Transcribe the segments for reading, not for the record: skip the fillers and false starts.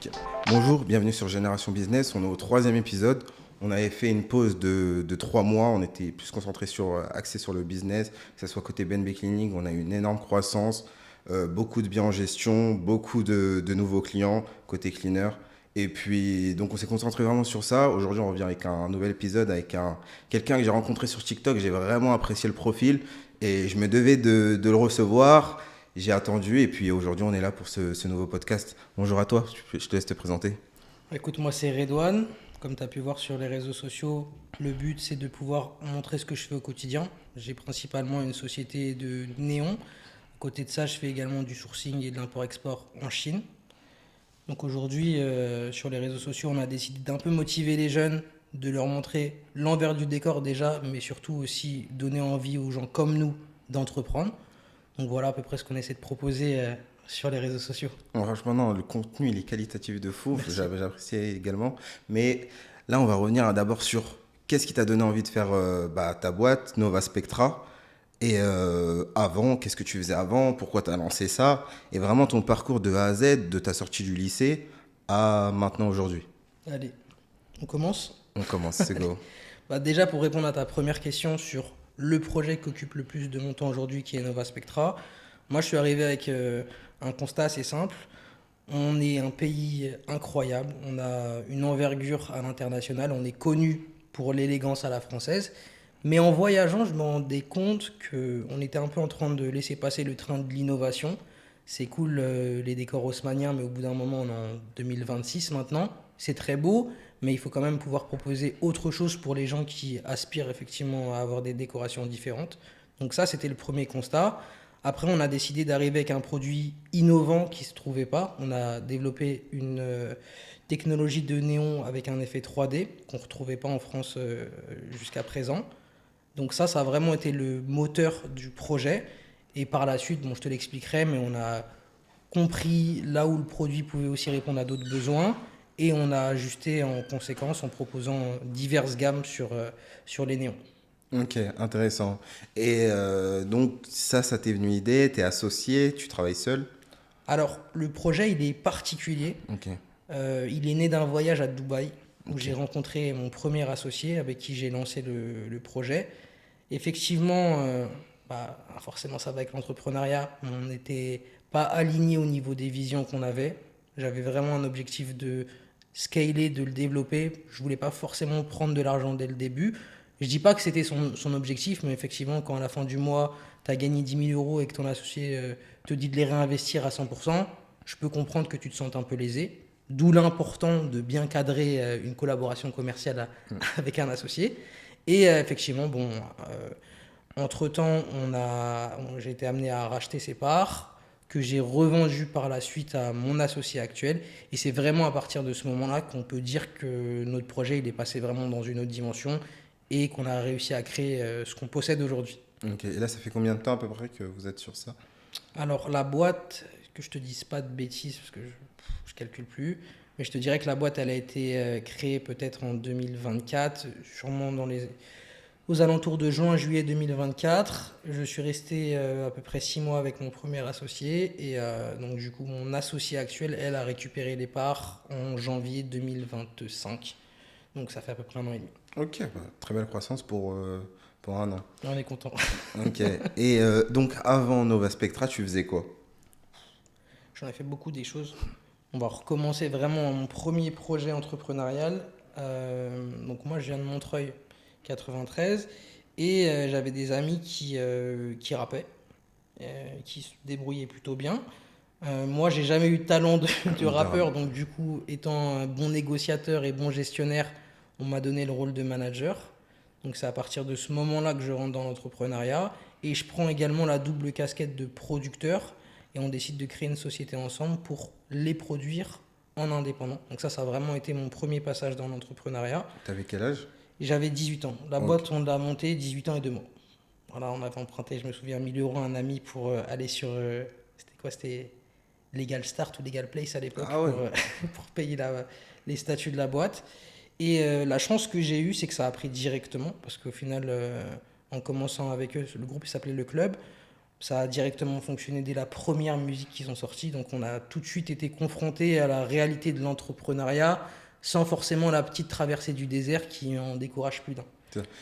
Ok. Bonjour, bienvenue sur Génération Business. On est au troisième épisode. On avait fait une pause de 3 mois. On était plus concentré axé sur le business, que ce soit côté BNB Clinic. On a eu une énorme croissance, beaucoup de biens en gestion, beaucoup de nouveaux clients côté cleaner. Et puis, donc, on s'est concentré vraiment sur ça. Aujourd'hui, on revient avec un nouvel épisode avec quelqu'un que j'ai rencontré sur TikTok. J'ai vraiment apprécié le profil et je me devais de le recevoir. J'ai attendu et puis aujourd'hui, on est là pour ce nouveau podcast. Bonjour à toi, je te laisse te présenter. Écoute, moi c'est Redouane. Comme tu as pu voir sur les réseaux sociaux, le but c'est de pouvoir montrer ce que je fais au quotidien. J'ai principalement une société de néon. À côté de ça, je fais également du sourcing et de l'import-export en Chine. Donc aujourd'hui, sur les réseaux sociaux, on a décidé d'un peu motiver les jeunes, de leur montrer l'envers du décor déjà, mais surtout aussi donner envie aux gens comme nous d'entreprendre. Donc voilà à peu près ce qu'on essaie de proposer sur les réseaux sociaux. Bon, franchement, non, le contenu, il est qualitatif de fou. Merci. J'apprécie également. Mais là, on va revenir d'abord sur qu'est-ce qui t'a donné envie de faire ta boîte, Nova Spectra. Et avant, qu'est-ce que tu faisais avant? Pourquoi tu as lancé ça? Et vraiment ton parcours de A à Z, de ta sortie du lycée à maintenant aujourd'hui. Allez, on commence. On commence, c'est Allez. go. Bah déjà, pour répondre à ta première question sur le projet qui occupe le plus de mon temps aujourd'hui, qui est Nova Spectra, moi je suis arrivé avec un constat assez simple. On est un pays incroyable, on a une envergure à l'international, on est connu pour l'élégance à la française. Mais en voyageant, je me rendais compte qu'on était un peu en train de laisser passer le train de l'innovation. C'est cool les décors haussmanniens, mais au bout d'un moment, on est en 2026 maintenant. C'est très beau, mais il faut quand même pouvoir proposer autre chose pour les gens qui aspirent effectivement à avoir des décorations différentes. Donc ça, c'était le premier constat. Après, on a décidé d'arriver avec un produit innovant qui ne se trouvait pas. On a développé une technologie de néon avec un effet 3D qu'on ne retrouvait pas en France jusqu'à présent. Donc ça a vraiment été le moteur du projet. Et par la suite, bon, je te l'expliquerai, mais on a compris là où le produit pouvait aussi répondre à d'autres besoins. Et on a ajusté en conséquence en proposant diverses gammes sur les néons. Ok, intéressant. Et donc, ça t'est venu l'idée, t'es associé, tu travailles seul? Alors, le projet, il est particulier. Ok, Il est né d'un voyage à Dubaï où ok. j'ai rencontré mon premier associé avec qui j'ai lancé le projet. Effectivement, forcément ça va avec l'entrepreneuriat, on n'était pas aligné au niveau des visions qu'on avait. J'avais vraiment un objectif de scaler, de le développer. Je voulais pas forcément prendre de l'argent dès le début. Je dis pas que c'était son objectif, mais effectivement, quand à la fin du mois, tu as gagné 10 000 € et que ton associé te dit de les réinvestir à 100%, je peux comprendre que tu te sentes un peu lésé. D'où l'important de bien cadrer une collaboration commerciale avec un associé. Et effectivement, bon, entre-temps, j'ai été amené à racheter ses parts, que j'ai revendu par la suite à mon associé actuel. Et c'est vraiment à partir de ce moment-là qu'on peut dire que notre projet il est passé vraiment dans une autre dimension et qu'on a réussi à créer ce qu'on possède aujourd'hui. Ok, et là, ça fait combien de temps à peu près que vous êtes sur ça? Alors la boîte, que je te dise pas de bêtises parce que je calcule plus, mais je te dirais que la boîte elle a été créée peut-être en 2024, sûrement aux alentours de juin-juillet 2024. Je suis resté à peu près 6 mois avec mon premier associé et donc du coup mon associé actuel elle a récupéré les parts en janvier 2025. Donc ça fait à peu près 1 an et demi. Ok, bah, très belle croissance pour un an. On est content. Ok, et donc avant Nova Spectra, tu faisais quoi? J'en ai fait beaucoup des choses. On va recommencer vraiment mon premier projet entrepreneurial. Donc moi je viens de Montreuil 93 et j'avais des amis qui rappaient, qui se débrouillaient plutôt bien. Moi j'ai jamais eu de talent de rappeur, donc du coup étant un bon négociateur et bon gestionnaire, on m'a donné le rôle de manager. Donc c'est à partir de ce moment-là que je rentre dans l'entrepreneuriat et je prends également la double casquette de producteur et on décide de créer une société ensemble pour les produire en indépendant. Donc ça a vraiment été mon premier passage dans l'entrepreneuriat. T'avais quel âge? J'avais 18 ans. La Ok. boîte, on l'a montée 18 ans et 2 mois. Voilà, on avait emprunté, je me souviens, 1 000 € à un ami pour aller sur... c'était quoi? C'était Legal Start ou Legal Place à l'époque Ah ouais. pour payer les statuts de la boîte. Et la chance que j'ai eue, c'est que ça a pris directement parce qu'au final, en commençant avec eux, le groupe il s'appelait Le Club. Ça a directement fonctionné dès la première musique qu'ils ont sortie. Donc on a tout de suite été confronté à la réalité de l'entrepreneuriat sans forcément la petite traversée du désert qui en décourage plus d'un.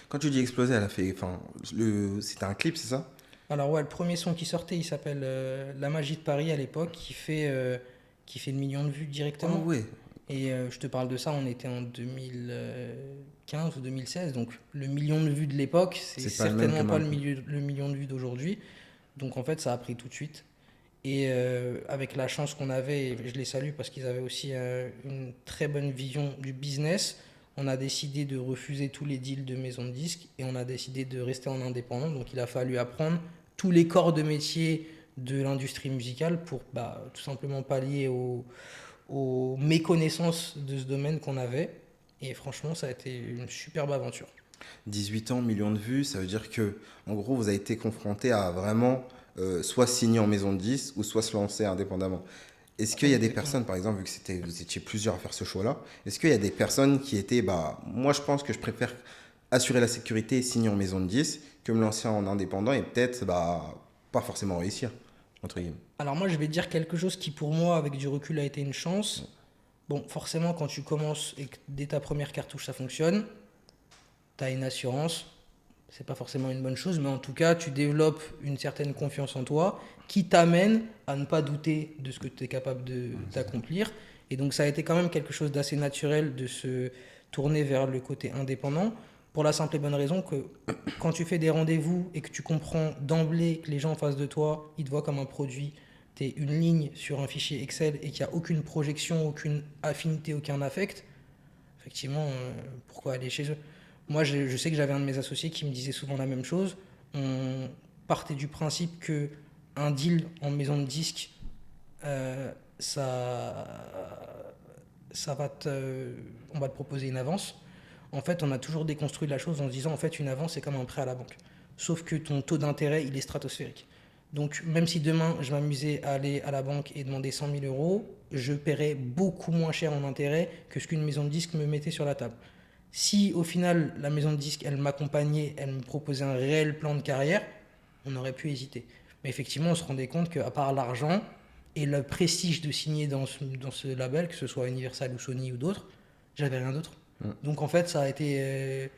Quand tu dis exploser, elle a fait. Enfin, c'était un clip, c'est ça? Alors ouais, le premier son qui sortait, il s'appelle La Magie de Paris à l'époque, qui fait le million de vues Oh directement. ouais, Et je te parle de ça, on était en 2015 ou 2016, donc le million de vues de l'époque, c'est c'est pas le même que certainement pas maintenant. le million de vues d'aujourd'hui. Donc en fait, ça a pris tout de suite. Et avec la chance qu'on avait, et je les salue parce qu'ils avaient aussi une très bonne vision du business, on a décidé de refuser tous les deals de maison de disques et on a décidé de rester en indépendant. Donc il a fallu apprendre tous les corps de métier de l'industrie musicale pour tout simplement pallier aux méconnaissances de ce domaine qu'on avait. Et franchement, ça a été une superbe aventure. 18 ans, millions de vues, ça veut dire que, en gros, vous avez été confronté à vraiment soit signer en maison de 10 ou soit se lancer indépendamment. Est-ce qu'il y a des Exactement. personnes, par exemple, vu que vous étiez plusieurs à faire ce choix-là, est-ce qu'il y a des personnes qui étaient, moi je pense que je préfère assurer la sécurité et signer en maison de 10 que me lancer en indépendant et peut-être pas forcément réussir, entre guillemets. Alors moi, je vais te dire quelque chose qui pour moi, avec du recul, a été une chance. Bon, forcément, quand tu commences et que dès ta première cartouche, ça fonctionne, tu as une assurance. C'est pas forcément une bonne chose, mais en tout cas, tu développes une certaine confiance en toi qui t'amène à ne pas douter de ce que tu es capable d'accomplir. Et donc, ça a été quand même quelque chose d'assez naturel de se tourner vers le côté indépendant pour la simple et bonne raison que quand tu fais des rendez-vous et que tu comprends d'emblée que les gens en face de toi, ils te voient comme un produit, tu es une ligne sur un fichier Excel et qu'il n'y a aucune projection, aucune affinité, aucun affect, effectivement, pourquoi aller chez eux? Moi, je sais que j'avais un de mes associés qui me disait souvent la même chose. On partait du principe que un deal en maison de disque, euh, ça, on va te proposer une avance. En fait, on a toujours déconstruit la chose en se disant, en fait, une avance, c'est comme un prêt à la banque. Sauf que ton taux d'intérêt, il est stratosphérique. Donc, même si demain, je m'amusais à aller à la banque et demander 100 000 euros, je paierais beaucoup moins cher en intérêt que ce qu'une maison de disque me mettait sur la table. Si, au final, la maison de disque, elle m'accompagnait, elle me proposait un réel plan de carrière, on aurait pu hésiter. Mais effectivement, on se rendait compte qu'à part l'argent et le prestige de signer dans ce label, que ce soit Universal ou Sony ou d'autres, j'avais rien d'autre. Mm. Donc en fait, ça a été,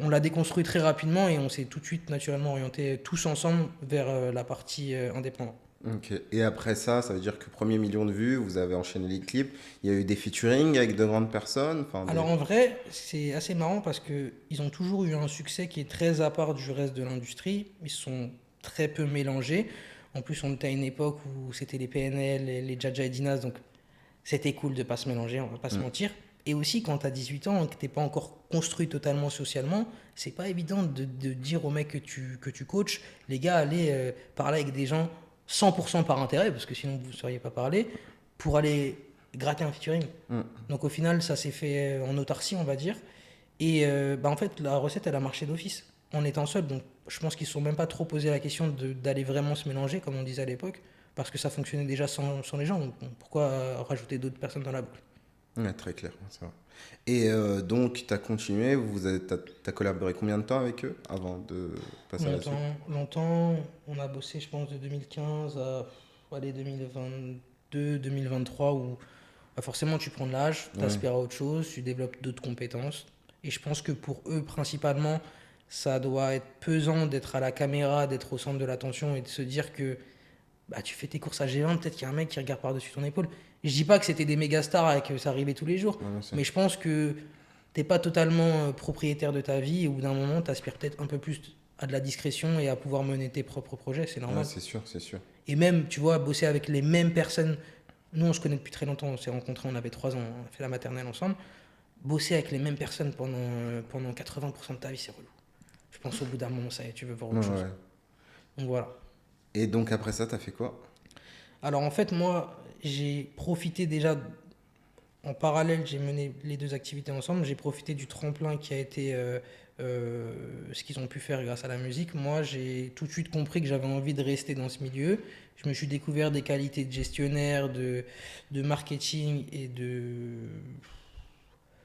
on l'a déconstruit très rapidement et on s'est tout de suite naturellement orienté tous ensemble vers la partie indépendante. Ok. Et après ça, ça veut dire que premier million de vues, vous avez enchaîné les clips, il y a eu des featuring avec de grandes personnes, enfin Alors en vrai, c'est assez marrant parce que ils ont toujours eu un succès qui est très à part du reste de l'industrie. Ils se sont très peu mélangés. En plus, on était à une époque où c'était les PNL, les Jaja et Dinas, donc c'était cool de pas se mélanger, on va pas se Mm. mentir. Et aussi, quand tu as 18 ans et que t'es pas encore construit totalement socialement, c'est pas évident de dire aux mecs que tu coaches, les gars, allez parler avec des gens 100% par intérêt, parce que sinon vous ne seriez pas parlé, pour aller gratter un featuring. Mm. Donc au final, ça s'est fait en autarcie, on va dire. Et en fait, la recette, elle a marché d'office en étant seul. Donc je pense qu'ils ne se sont même pas trop posé la question d'aller vraiment se mélanger, comme on disait à l'époque, parce que ça fonctionnait déjà sans les gens. Donc bon, pourquoi rajouter d'autres personnes dans la boucle? Ouais, très clair, c'est vrai. Et donc, tu as continué, t'as collaboré combien de temps avec eux avant de passer à la suite? Longtemps, longtemps. On a bossé, je pense, de 2015 à allez, 2022, 2023, où forcément tu prends de l'âge, tu Ouais, aspires à autre chose, tu développes d'autres compétences. Et je pense que pour eux, principalement, ça doit être pesant d'être à la caméra, d'être au centre de l'attention et de se dire que tu fais tes courses à G20, peut-être qu'il y a un mec qui regarde par-dessus ton épaule. Je dis pas que c'était des méga stars et que ça arrivait tous les jours, ouais, bien sûr. mais je pense que t'es pas totalement propriétaire de ta vie et au bout d'un moment, tu aspires peut-être un peu plus à de la discrétion et à pouvoir mener tes propres projets, c'est Ouais, normal. c'est sûr, c'est sûr. Et même, tu vois, bosser avec les mêmes personnes. Nous, on se connaît depuis très longtemps, on s'est rencontrés, on avait 3 ans, on a fait la maternelle ensemble. Bosser avec les mêmes personnes pendant 80% de ta vie, c'est relou. Je pense au bout d'un moment, ça y est, tu veux voir Ouais, autre chose. ouais. Donc voilà. Et donc, après ça, t'as fait quoi? Alors en fait, moi, j'ai profité déjà, en parallèle, j'ai mené les deux activités ensemble. J'ai profité du tremplin qui a été ce qu'ils ont pu faire grâce à la musique. Moi, j'ai tout de suite compris que j'avais envie de rester dans ce milieu. Je me suis découvert des qualités de gestionnaire, de marketing et de...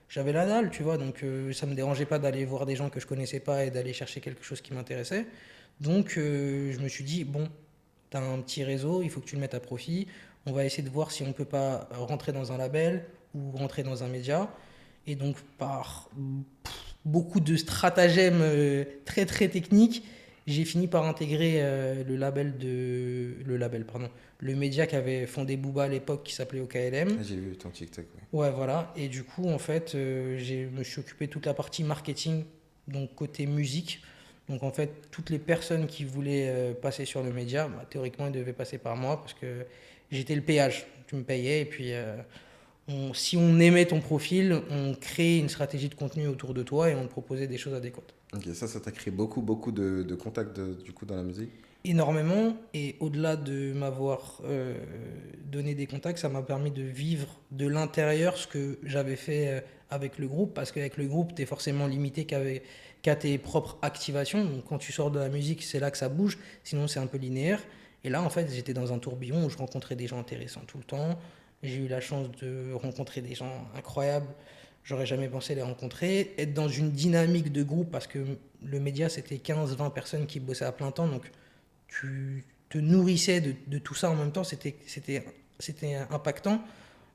J'avais la dalle, tu vois, donc ça me dérangeait pas d'aller voir des gens que je connaissais pas et d'aller chercher quelque chose qui m'intéressait. Donc je me suis dit, bon, tu as un petit réseau, il faut que tu le mettes à profit. On va essayer de voir si on ne peut pas rentrer dans un label ou rentrer dans un média. Et donc, par beaucoup de stratagèmes très très techniques, j'ai fini par intégrer le média qu'avait fondé Booba à l'époque qui s'appelait OKLM. J'ai vu ton TikTok, oui. Ouais, voilà. Et du coup, en fait, je me suis occupé de toute la partie marketing, donc côté musique. Donc, en fait, toutes les personnes qui voulaient passer sur le média, bah, théoriquement, ils devaient passer par moi parce que j'étais le péage. Tu me payais et puis si on aimait ton profil, on crée une stratégie de contenu autour de toi et on te proposait des choses adéquates. Ok, ça t'a créé beaucoup de contacts du coup dans la musique. Énormément, et au-delà de m'avoir donné des contacts, ça m'a permis de vivre de l'intérieur ce que j'avais fait avec le groupe, parce qu'avec le groupe, tu es forcément limité qu'à tes propres activations. Donc quand tu sors de la musique, c'est là que ça bouge, sinon c'est un peu linéaire. Et là, en fait, j'étais dans un tourbillon où je rencontrais des gens intéressants tout le temps. J'ai eu la chance de rencontrer des gens incroyables. J'aurais jamais pensé les rencontrer. Être dans une dynamique de groupe, parce que le média, c'était 15-20 personnes qui bossaient à plein temps. Donc, tu te nourrissais de tout ça en même temps. C'était impactant.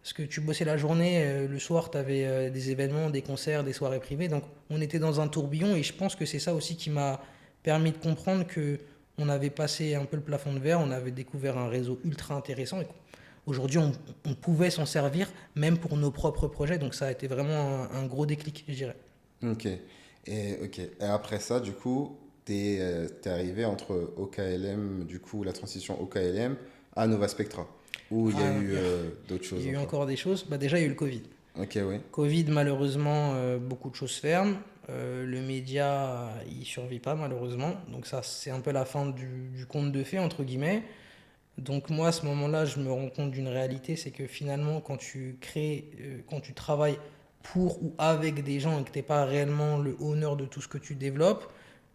Parce que tu bossais la journée, le soir, tu avais des événements, des concerts, des soirées privées. Donc, on était dans un tourbillon. Et je pense que c'est ça aussi qui m'a permis de comprendre que on avait passé un peu le plafond de verre. On avait découvert un réseau ultra intéressant. Et aujourd'hui, on pouvait s'en servir, même pour nos propres projets. Donc, ça a été vraiment un gros déclic, je dirais. Ok. Ok. Et après ça, du coup, t'es arrivé entre OKLM, du coup, la transition OKLM à Nova Spectra, où il y a Ah, eu d'autres il choses y a eu encore. encore des choses. Bah, déjà, il y a eu le Covid. Ok, oui. Covid, malheureusement, beaucoup de choses ferment. Le média, il survit pas, malheureusement. Donc, ça, c'est un peu la fin du conte de fées, entre guillemets. Donc, moi, à ce moment-là, je me rends compte d'une réalité, c'est que finalement, quand tu crées, quand tu travailles pour ou avec des gens et que tu n'es pas réellement le honneur de tout ce que tu développes,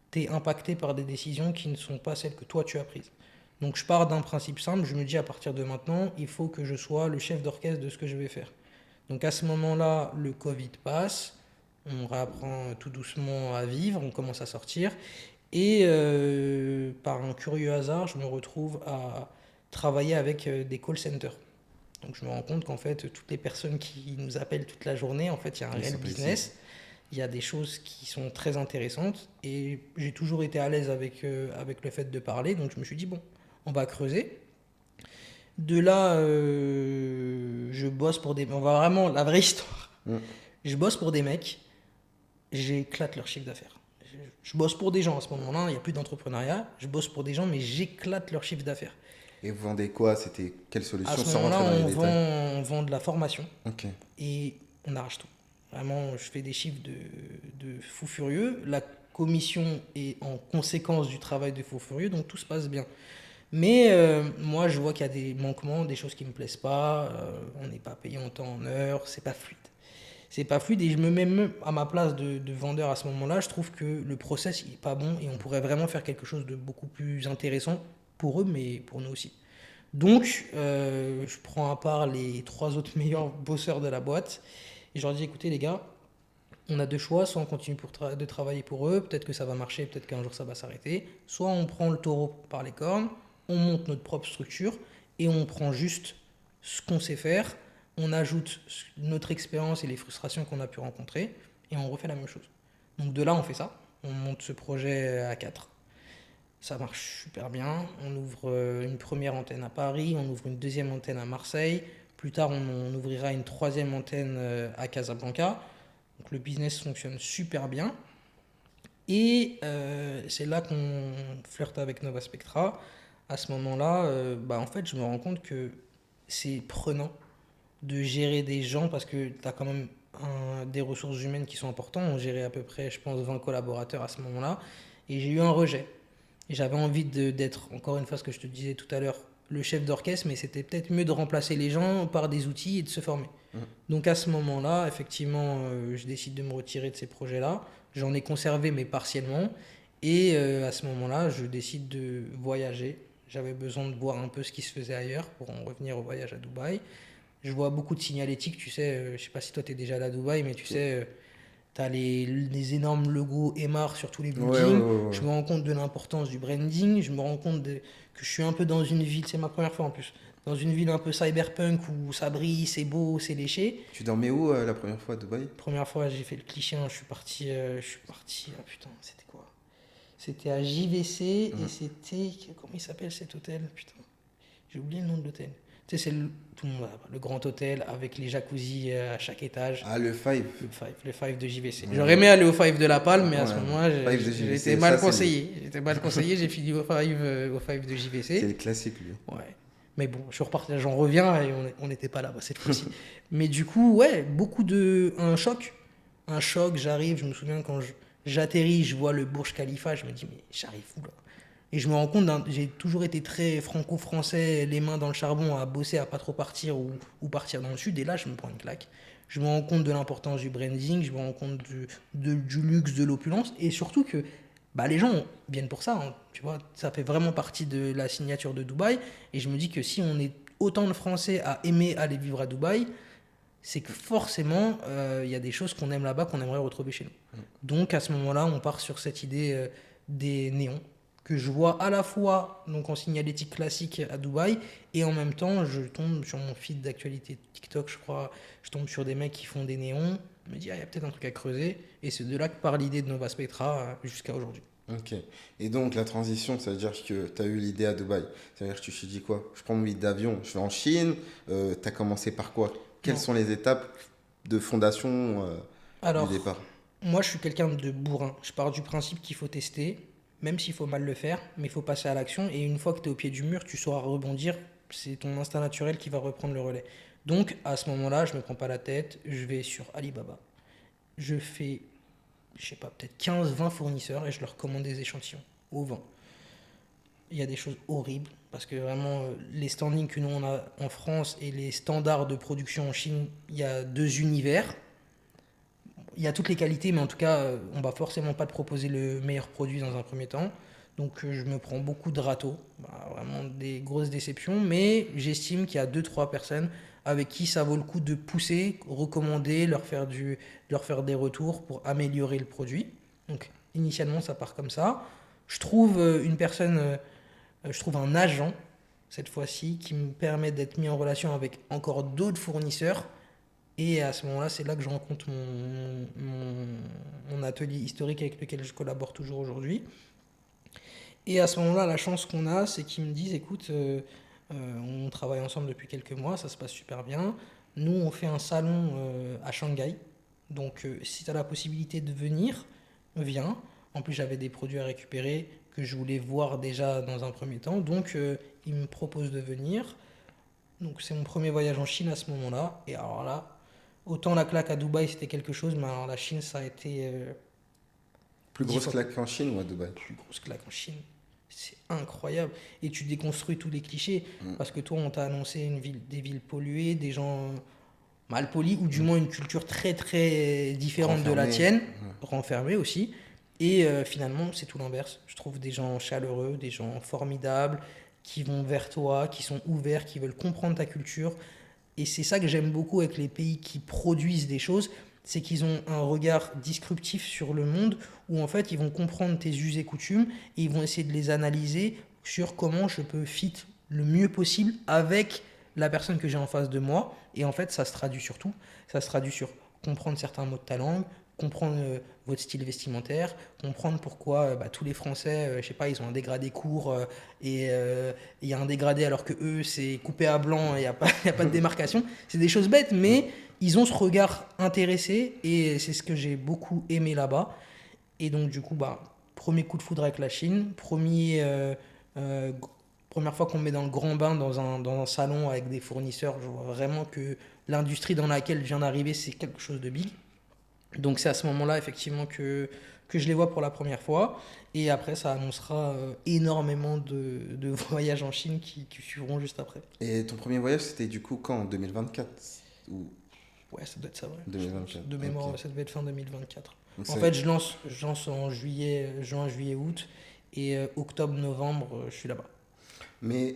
tu es impacté par des décisions qui ne sont pas celles que toi tu as prises. Donc je pars d'un principe simple, je me dis à partir de maintenant, il faut que je sois le chef d'orchestre de ce que je vais faire. Donc à ce moment-là, le Covid passe, on réapprend tout doucement à vivre, on commence à sortir, et par un curieux hasard, je me retrouve à travailler avec des call centers. Donc je me rends compte qu'en fait, toutes les personnes qui nous appellent toute la journée, en fait, il y a un Ils réel sont pas ici. business, il y a des choses qui sont très intéressantes, et j'ai toujours été à l'aise avec le fait de parler, donc je me suis dit, bon, on va creuser. De là, je bosse pour des... On va vraiment, la vraie histoire. Mm. Je bosse pour des mecs, j'éclate leur chiffre d'affaires. Je bosse pour des gens à ce moment-là, il n'y a plus d'entrepreneuriat, je bosse pour des gens, mais j'éclate leur chiffre d'affaires. Et vous vendez quoi? C'était quelle À solution ce sans moment-là, rentrer dans les détails? on vend de la formation Ok. et on arrache tout. Vraiment, je fais des chiffres de fou furieux. La commission est en conséquence du travail de fou furieux, donc tout se passe bien. Mais moi, je vois qu'il y a des manquements, des choses qui ne me plaisent pas. On n'est pas payé en temps, en heure, c'est pas fluide. C'est pas fluide et je me mets même à ma place de vendeur à ce moment-là. Je trouve que le process il est pas bon et on pourrait vraiment faire quelque chose de beaucoup plus intéressant pour eux, mais pour nous aussi. Donc, je prends à part les trois autres meilleurs bosseurs de la boîte et je leur dis écoutez, les gars, on a deux choix. Soit on continue de travailler pour eux, peut-être que ça va marcher, peut-être qu'un jour ça va s'arrêter. Soit on prend le taureau par les cornes, on monte notre propre structure et on prend juste ce qu'on sait faire, on ajoute notre expérience et les frustrations qu'on a pu rencontrer et on refait la même chose. Donc, de là, on fait ça. On monte ce projet à 4. Ça marche super bien. On ouvre une première antenne à Paris, on ouvre une deuxième antenne à Marseille. Plus tard, on ouvrira une troisième antenne à Casablanca. Donc le business fonctionne super bien. Et c'est là qu'on flirte avec Nova Spectra. À ce moment-là, bah, en fait, je me rends compte que c'est prenant de gérer des gens parce que tu as quand même des ressources humaines qui sont importantes. On gérait à peu près, je pense, 20 collaborateurs à ce moment-là. Et j'ai eu un rejet. Et j'avais envie d'être, encore une fois, ce que je te disais tout à l'heure, le chef d'orchestre, mais c'était peut-être mieux de remplacer les gens par des outils et de se former. Mm. Donc à ce moment-là, effectivement, je décide de me retirer de ces projets-là. J'en ai conservé, mais partiellement. Et à ce moment-là, je décide de voyager. J'avais besoin de voir un peu ce qui se faisait ailleurs pour en revenir au voyage à Dubaï. Je vois beaucoup de signalétiques, tu sais, je sais pas si toi tu es déjà allé à Dubaï, mais tu sais, T'as les énormes logos Emar sur tous les Ouais, ouais, buildings. ouais, Je ouais. me rends compte de l'importance du branding. Je me rends compte que je suis un peu dans une ville, c'est ma première fois en plus, dans une ville un peu cyberpunk où ça brille, c'est beau, c'est léché. Tu dormais où la première fois à Dubaï? Première fois, j'ai fait le cliché, hein, ah putain, c'était quoi? C'était à JVC et Mhm. c'était, comment il s'appelle cet hôtel? Putain, j'ai oublié le nom de l'hôtel. Tu sais, c'est tout le monde, le grand hôtel avec les jacuzzis à chaque étage. Ah, le Five. Le Five de JVC. J'aurais Ouais, aimé aller au Five de La Palme, mais à ce ouais. moment-là, Five de j'ai été JVC, mal ça c'est lui. conseillé. J'étais mal conseillé, j'ai fini au Five de C'est JVC. le classique lui. Ouais. Mais bon, je suis reparti, j'en reviens et on n'était pas là-bas cette fois-ci. Mais du coup, ouais, beaucoup de. Un choc. Un choc, j'arrive, je me souviens quand j'atterris, je vois le Burj Khalifa, je me dis, mais j'arrive où là? Et je me rends compte, j'ai toujours été très franco-français, les mains dans le charbon, à bosser, à pas trop partir ou partir dans le sud. Et là, je me prends une claque. Je me rends compte de l'importance du branding, je me rends compte du luxe, de l'opulence, et surtout que bah, les gens viennent pour ça. Hein, tu vois, ça fait vraiment partie de la signature de Dubaï. Et je me dis que si on est autant de Français à aimer aller vivre à Dubaï, c'est que forcément, il y a des choses qu'on aime là-bas qu'on aimerait retrouver chez nous. Donc à ce moment-là, on part sur cette idée des néons que je vois à la fois donc en signalétique classique à Dubaï et en même temps, je tombe sur mon feed d'actualité TikTok, je crois, je tombe sur des mecs qui font des néons, je me dis, ah, il y a peut-être un truc à creuser, et c'est de là que part l'idée de Nova Spectra jusqu'à aujourd'hui. Ok. Et donc la transition, ça veut dire que tu as eu l'idée à Dubaï. Ça veut dire que tu te dis quoi? Je prends mon billet d'avion, je vais en Chine. Tu as commencé par quoi? Quelles Non. sont les étapes de fondation du Alors, départ? moi, je suis quelqu'un de bourrin. Je pars du principe qu'il faut tester, même s'il faut mal le faire, mais il faut passer à l'action. Et une fois que tu es au pied du mur, tu sauras rebondir. C'est ton instinct naturel qui va reprendre le relais. Donc, à ce moment-là, je me prends pas la tête. Je vais sur Alibaba. Je fais, je sais pas, peut-être 15, 20 fournisseurs et je leur commande des échantillons au vent. Il y a des choses horribles parce que vraiment, les standings que nous on a en France et les standards de production en Chine, il y a deux univers. Il y a toutes les qualités, mais en tout cas, on va forcément pas te proposer le meilleur produit dans un premier temps. Donc je me prends beaucoup de râteaux, bah, vraiment des grosses déceptions, mais j'estime qu'il y a deux trois personnes avec qui ça vaut le coup de pousser, recommander, leur faire des retours pour améliorer le produit. Donc initialement, ça part comme ça. Je trouve je trouve un agent, cette fois-ci, qui me permet d'être mis en relation avec encore d'autres fournisseurs et à ce moment-là, c'est là que je rencontre mon atelier historique avec lequel je collabore toujours aujourd'hui. Et à ce moment-là, la chance qu'on a, c'est qu'ils me disent, écoute, on travaille ensemble depuis quelques mois, ça se passe super bien. Nous, on fait un salon à Shanghai. Donc, si tu as la possibilité de venir, viens. En plus, j'avais des produits à récupérer que je voulais voir déjà dans un premier temps. Donc, ils me proposent de venir. Donc, c'est mon premier voyage en Chine à ce moment-là. Et alors là, autant la claque à Dubaï, c'était quelque chose, mais alors la Chine, ça a été Plus 10 grosse fois claque qu'en Chine ou à Dubaï? plus grosse claque en Chine. C'est incroyable. Et tu déconstruis tous les clichés. Mm. Parce que toi, on t'a annoncé des villes polluées, des gens mal polis, ou du moins une culture très très différente de la Renfermé. tienne, Ouais. renfermée aussi. Et finalement, c'est tout l'inverse. Je trouve des gens chaleureux, des gens formidables, qui vont vers toi, qui sont ouverts, qui veulent comprendre ta culture. Et c'est ça que j'aime beaucoup avec les pays qui produisent des choses, c'est qu'ils ont un regard disruptif sur le monde où en fait ils vont comprendre tes us et coutumes et ils vont essayer de les analyser sur comment je peux fit le mieux possible avec la personne que j'ai en face de moi. Et en fait, ça se traduit sur tout. Ça se traduit sur comprendre certains mots de ta langue, comprendre votre style vestimentaire, comprendre pourquoi bah, tous les Français, je sais pas, ils ont un dégradé court et il y a un dégradé alors que eux, c'est coupé à blanc et il n'y a, y a pas de démarcation. C'est des choses bêtes, mais ils ont ce regard intéressé et c'est ce que j'ai beaucoup aimé là-bas. Et donc, du coup, bah, premier coup de foudre avec la Chine, euh, première fois qu'on me met dans le grand bain dans un salon avec des fournisseurs, je vois vraiment que l'industrie dans laquelle je viens d'arriver, c'est quelque chose de big. Donc c'est à ce moment-là effectivement que je les vois pour la première fois. Et après, ça annoncera énormément de voyages en Chine qui suivront juste après. Et ton premier voyage, c'était du coup quand? En 2024 ou Ouais, ça doit être ça, ouais. Je pense. 2024? De mémoire, Ok. ouais, ça devait être fin 2024. Donc En fait, je lance en juillet, juin, juillet, août. Et octobre, novembre, je suis là-bas. Mais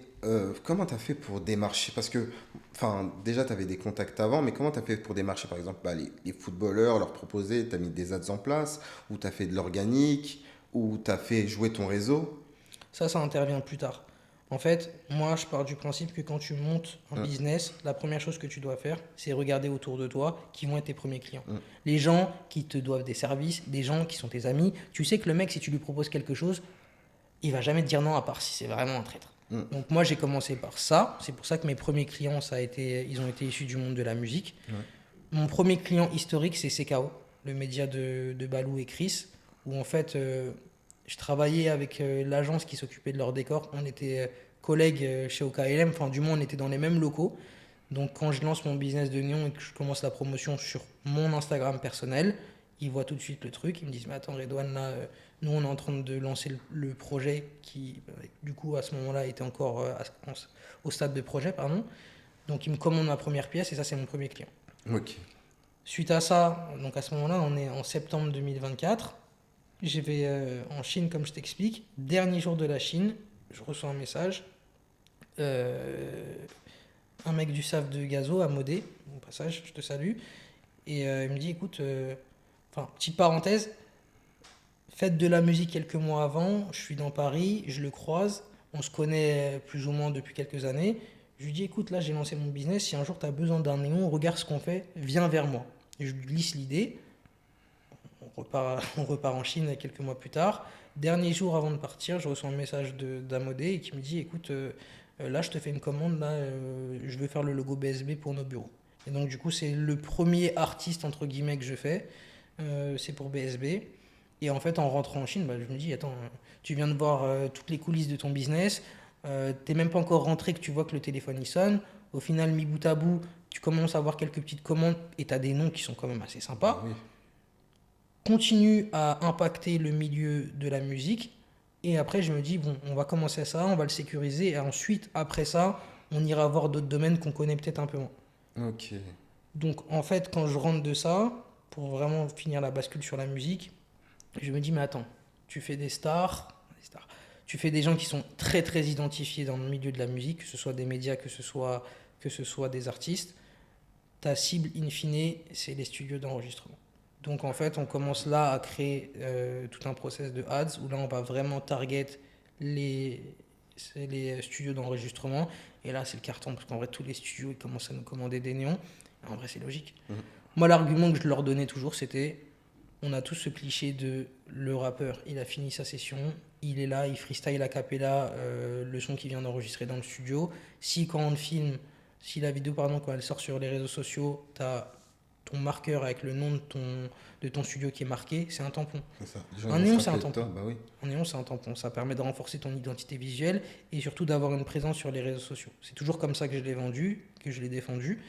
comment tu as fait pour démarcher? Parce que Enfin, déjà, tu avais des contacts avant, mais comment tu as fait pour démarcher, par exemple, les footballeurs, leur proposer, tu as mis des ads en place, ou tu as fait de l'organique, ou tu as fait jouer ton réseau? Ça intervient plus tard. En fait, moi, je pars du principe que quand tu montes un Hum, business, la première chose que tu dois faire, c'est regarder autour de toi qui vont être tes premiers clients. hum. Les gens qui te doivent des services, des gens qui sont tes amis. Tu sais que le mec, si tu lui proposes quelque chose, il va jamais te dire non à part si c'est vraiment un traître. Mm. Donc moi, j'ai commencé par ça. C'est pour ça que mes premiers clients, ils ont été issus du monde de la musique. Ouais. Mon premier client historique, c'est CKO, le média de Balou et Chris, où en fait, je travaillais avec l'agence qui s'occupait de leur décor. On était collègues chez OKLM, enfin du moins on était dans les mêmes locaux. Donc quand je lance mon business de néon et que je commence la promotion sur mon Instagram personnel, ils voient tout de suite le truc. Ils me disent, mais attends Redouane, là, nous on est en train de lancer le projet qui, du coup à ce moment-là, était encore au stade de projet, pardon. Donc ils me commandent ma première pièce et ça c'est mon premier client. Ok. Suite à ça, donc à ce moment-là, on est en septembre 2024. Je vais en Chine, comme je t'explique. Dernier jour de la Chine, je reçois un message. Euh, un mec du SAF de Gazo à Modé, au passage, je te salue. Et il me dit, écoute, enfin, petite parenthèse, fête de la musique quelques mois avant, je suis dans Paris, je le croise, on se connaît plus ou moins depuis quelques années. Je lui dis, écoute, là j'ai lancé mon business, si un jour tu as besoin d'un néon, regarde ce qu'on fait, viens vers moi. Et je lui glisse l'idée, on repart en Chine quelques mois plus tard. Dernier jour avant de partir, je reçois un message d'Amodé qui me dit, écoute, là je te fais une commande, là je veux faire le logo BSB pour nos bureaux. Et donc du coup c'est le premier artiste entre guillemets que je fais, c'est pour BSB. Et en fait, en rentrant en Chine, bah, je me dis, attends, tu viens de voir toutes les coulisses de ton business, t'es même pas encore rentré que tu vois que le téléphone il sonne. Au final, mis bout à bout, tu commences à avoir quelques petites commandes et t'as des noms qui sont quand même assez Bah sympas. oui. Continue à impacter le milieu de la musique. Et après, je me dis, bon, on va commencer ça, on va le sécuriser. Et ensuite, après ça, on ira voir d'autres domaines qu'on connaît peut-être un peu moins. Ok. Donc, en fait, quand je rentre de ça, pour vraiment finir la bascule sur la musique, je me dis, mais attends, tu fais des stars, tu fais des gens qui sont très très identifiés dans le milieu de la musique, que ce soit des médias, que ce soit des artistes. Ta cible, in fine, c'est les studios d'enregistrement. Donc en fait, on commence là à créer tout un process de ads où là, on va vraiment target les, les studios d'enregistrement. Et là, c'est le carton parce qu'en vrai, tous les studios ils commencent à nous commander des néons. Et en vrai, c'est logique. Mhm. Moi, l'argument que je leur donnais toujours, c'était on a tous ce cliché de le rappeur, il a fini sa session, il est là, il freestyle a cappella le son qu'il vient d'enregistrer dans le studio. Si quand on le filme, si la vidéo, pardon, quand elle sort sur les réseaux sociaux, tu as ton marqueur avec le nom de ton studio qui est marqué, c'est un tampon. C'est ça. Les gens ils Un vont se néon, c'est un rappeler de toi. tampon. Bah oui. Un néon, c'est un tampon. Ça permet de renforcer ton identité visuelle et surtout d'avoir une présence sur les réseaux sociaux. C'est toujours comme ça que je l'ai vendu, que je l'ai défendu.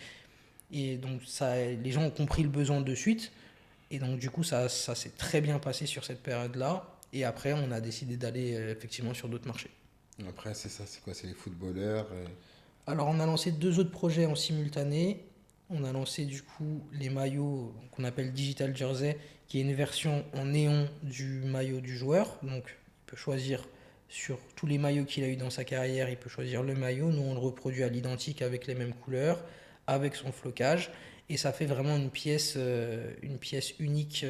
Et donc, ça, les gens ont compris le besoin de suite. Et donc, du coup, ça s'est très bien passé sur cette période-là. Et après, on a décidé d'aller effectivement sur d'autres marchés. Après, c'est ça. C'est quoi? C'est les footballeurs. Alors, on a lancé deux autres projets en simultané. On a lancé du coup les maillots qu'on appelle Digital Jersey, qui est une version en néon du maillot du joueur. Donc, il peut choisir sur tous les maillots qu'il a eu dans sa carrière, il peut choisir le maillot. Nous, on le reproduit à l'identique avec les mêmes couleurs, avec son flocage. Et ça fait vraiment une pièce unique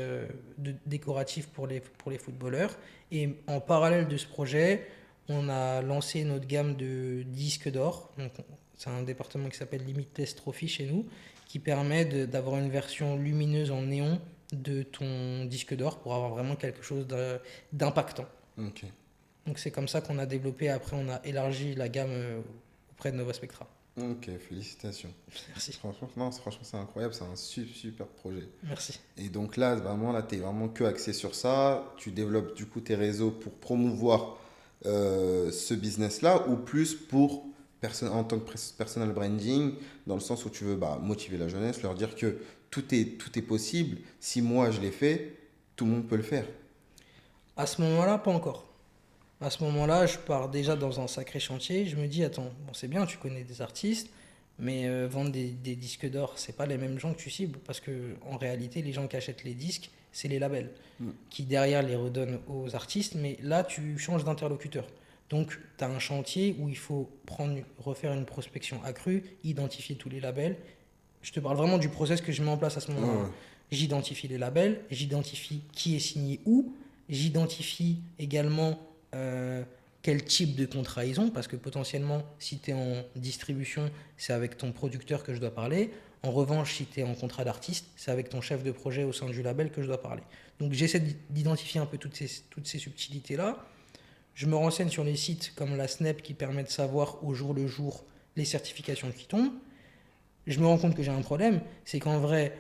décorative pour les footballeurs. Et en parallèle de ce projet, on a lancé notre gamme de disques d'or. Donc, c'est un département qui s'appelle Limitless Trophy chez nous, qui permet d'avoir une version lumineuse en néon de ton disque d'or pour avoir vraiment quelque chose d'impactant. Ok. Donc c'est comme ça qu'on a développé, après on a élargi la gamme auprès de Nova Spectra. Ok. Félicitations. Merci. Franchement, non, franchement, c'est incroyable. C'est un super projet. Merci. Et donc là, vraiment, là, tu es vraiment que axé sur ça. Tu développes du coup tes réseaux pour promouvoir ce business-là ou plus pour en tant que personal branding, dans le sens où tu veux motiver la jeunesse, leur dire que tout est possible. Si moi je l'ai fait, tout le monde peut le faire. À ce moment-là, pas encore. À ce moment-là, je pars déjà dans un sacré chantier. Je me dis, attends, bon, c'est bien, tu connais des artistes, mais vendre des disques d'or, c'est pas les mêmes gens que tu cibles, parce que en réalité, les gens qui achètent les disques, c'est les labels Mm. qui derrière les redonnent aux artistes, mais là, tu changes d'interlocuteur. Donc, tu as un chantier où il faut refaire une prospection accrue, identifier tous les labels. Je te parle vraiment du process que je mets en place à ce moment-là. Ouais. J'identifie les labels, j'identifie qui est signé où, j'identifie également quel type de contrat ils ont, parce que potentiellement, si tu es en distribution, c'est avec ton producteur que je dois parler. En revanche, si tu es en contrat d'artiste, c'est avec ton chef de projet au sein du label que je dois parler. Donc j'essaie d'identifier un peu toutes ces subtilités-là. Je me renseigne sur les sites comme la SNEP qui permet de savoir au jour le jour les certifications qui tombent. Je me rends compte que j'ai un problème, c'est qu'en vrai,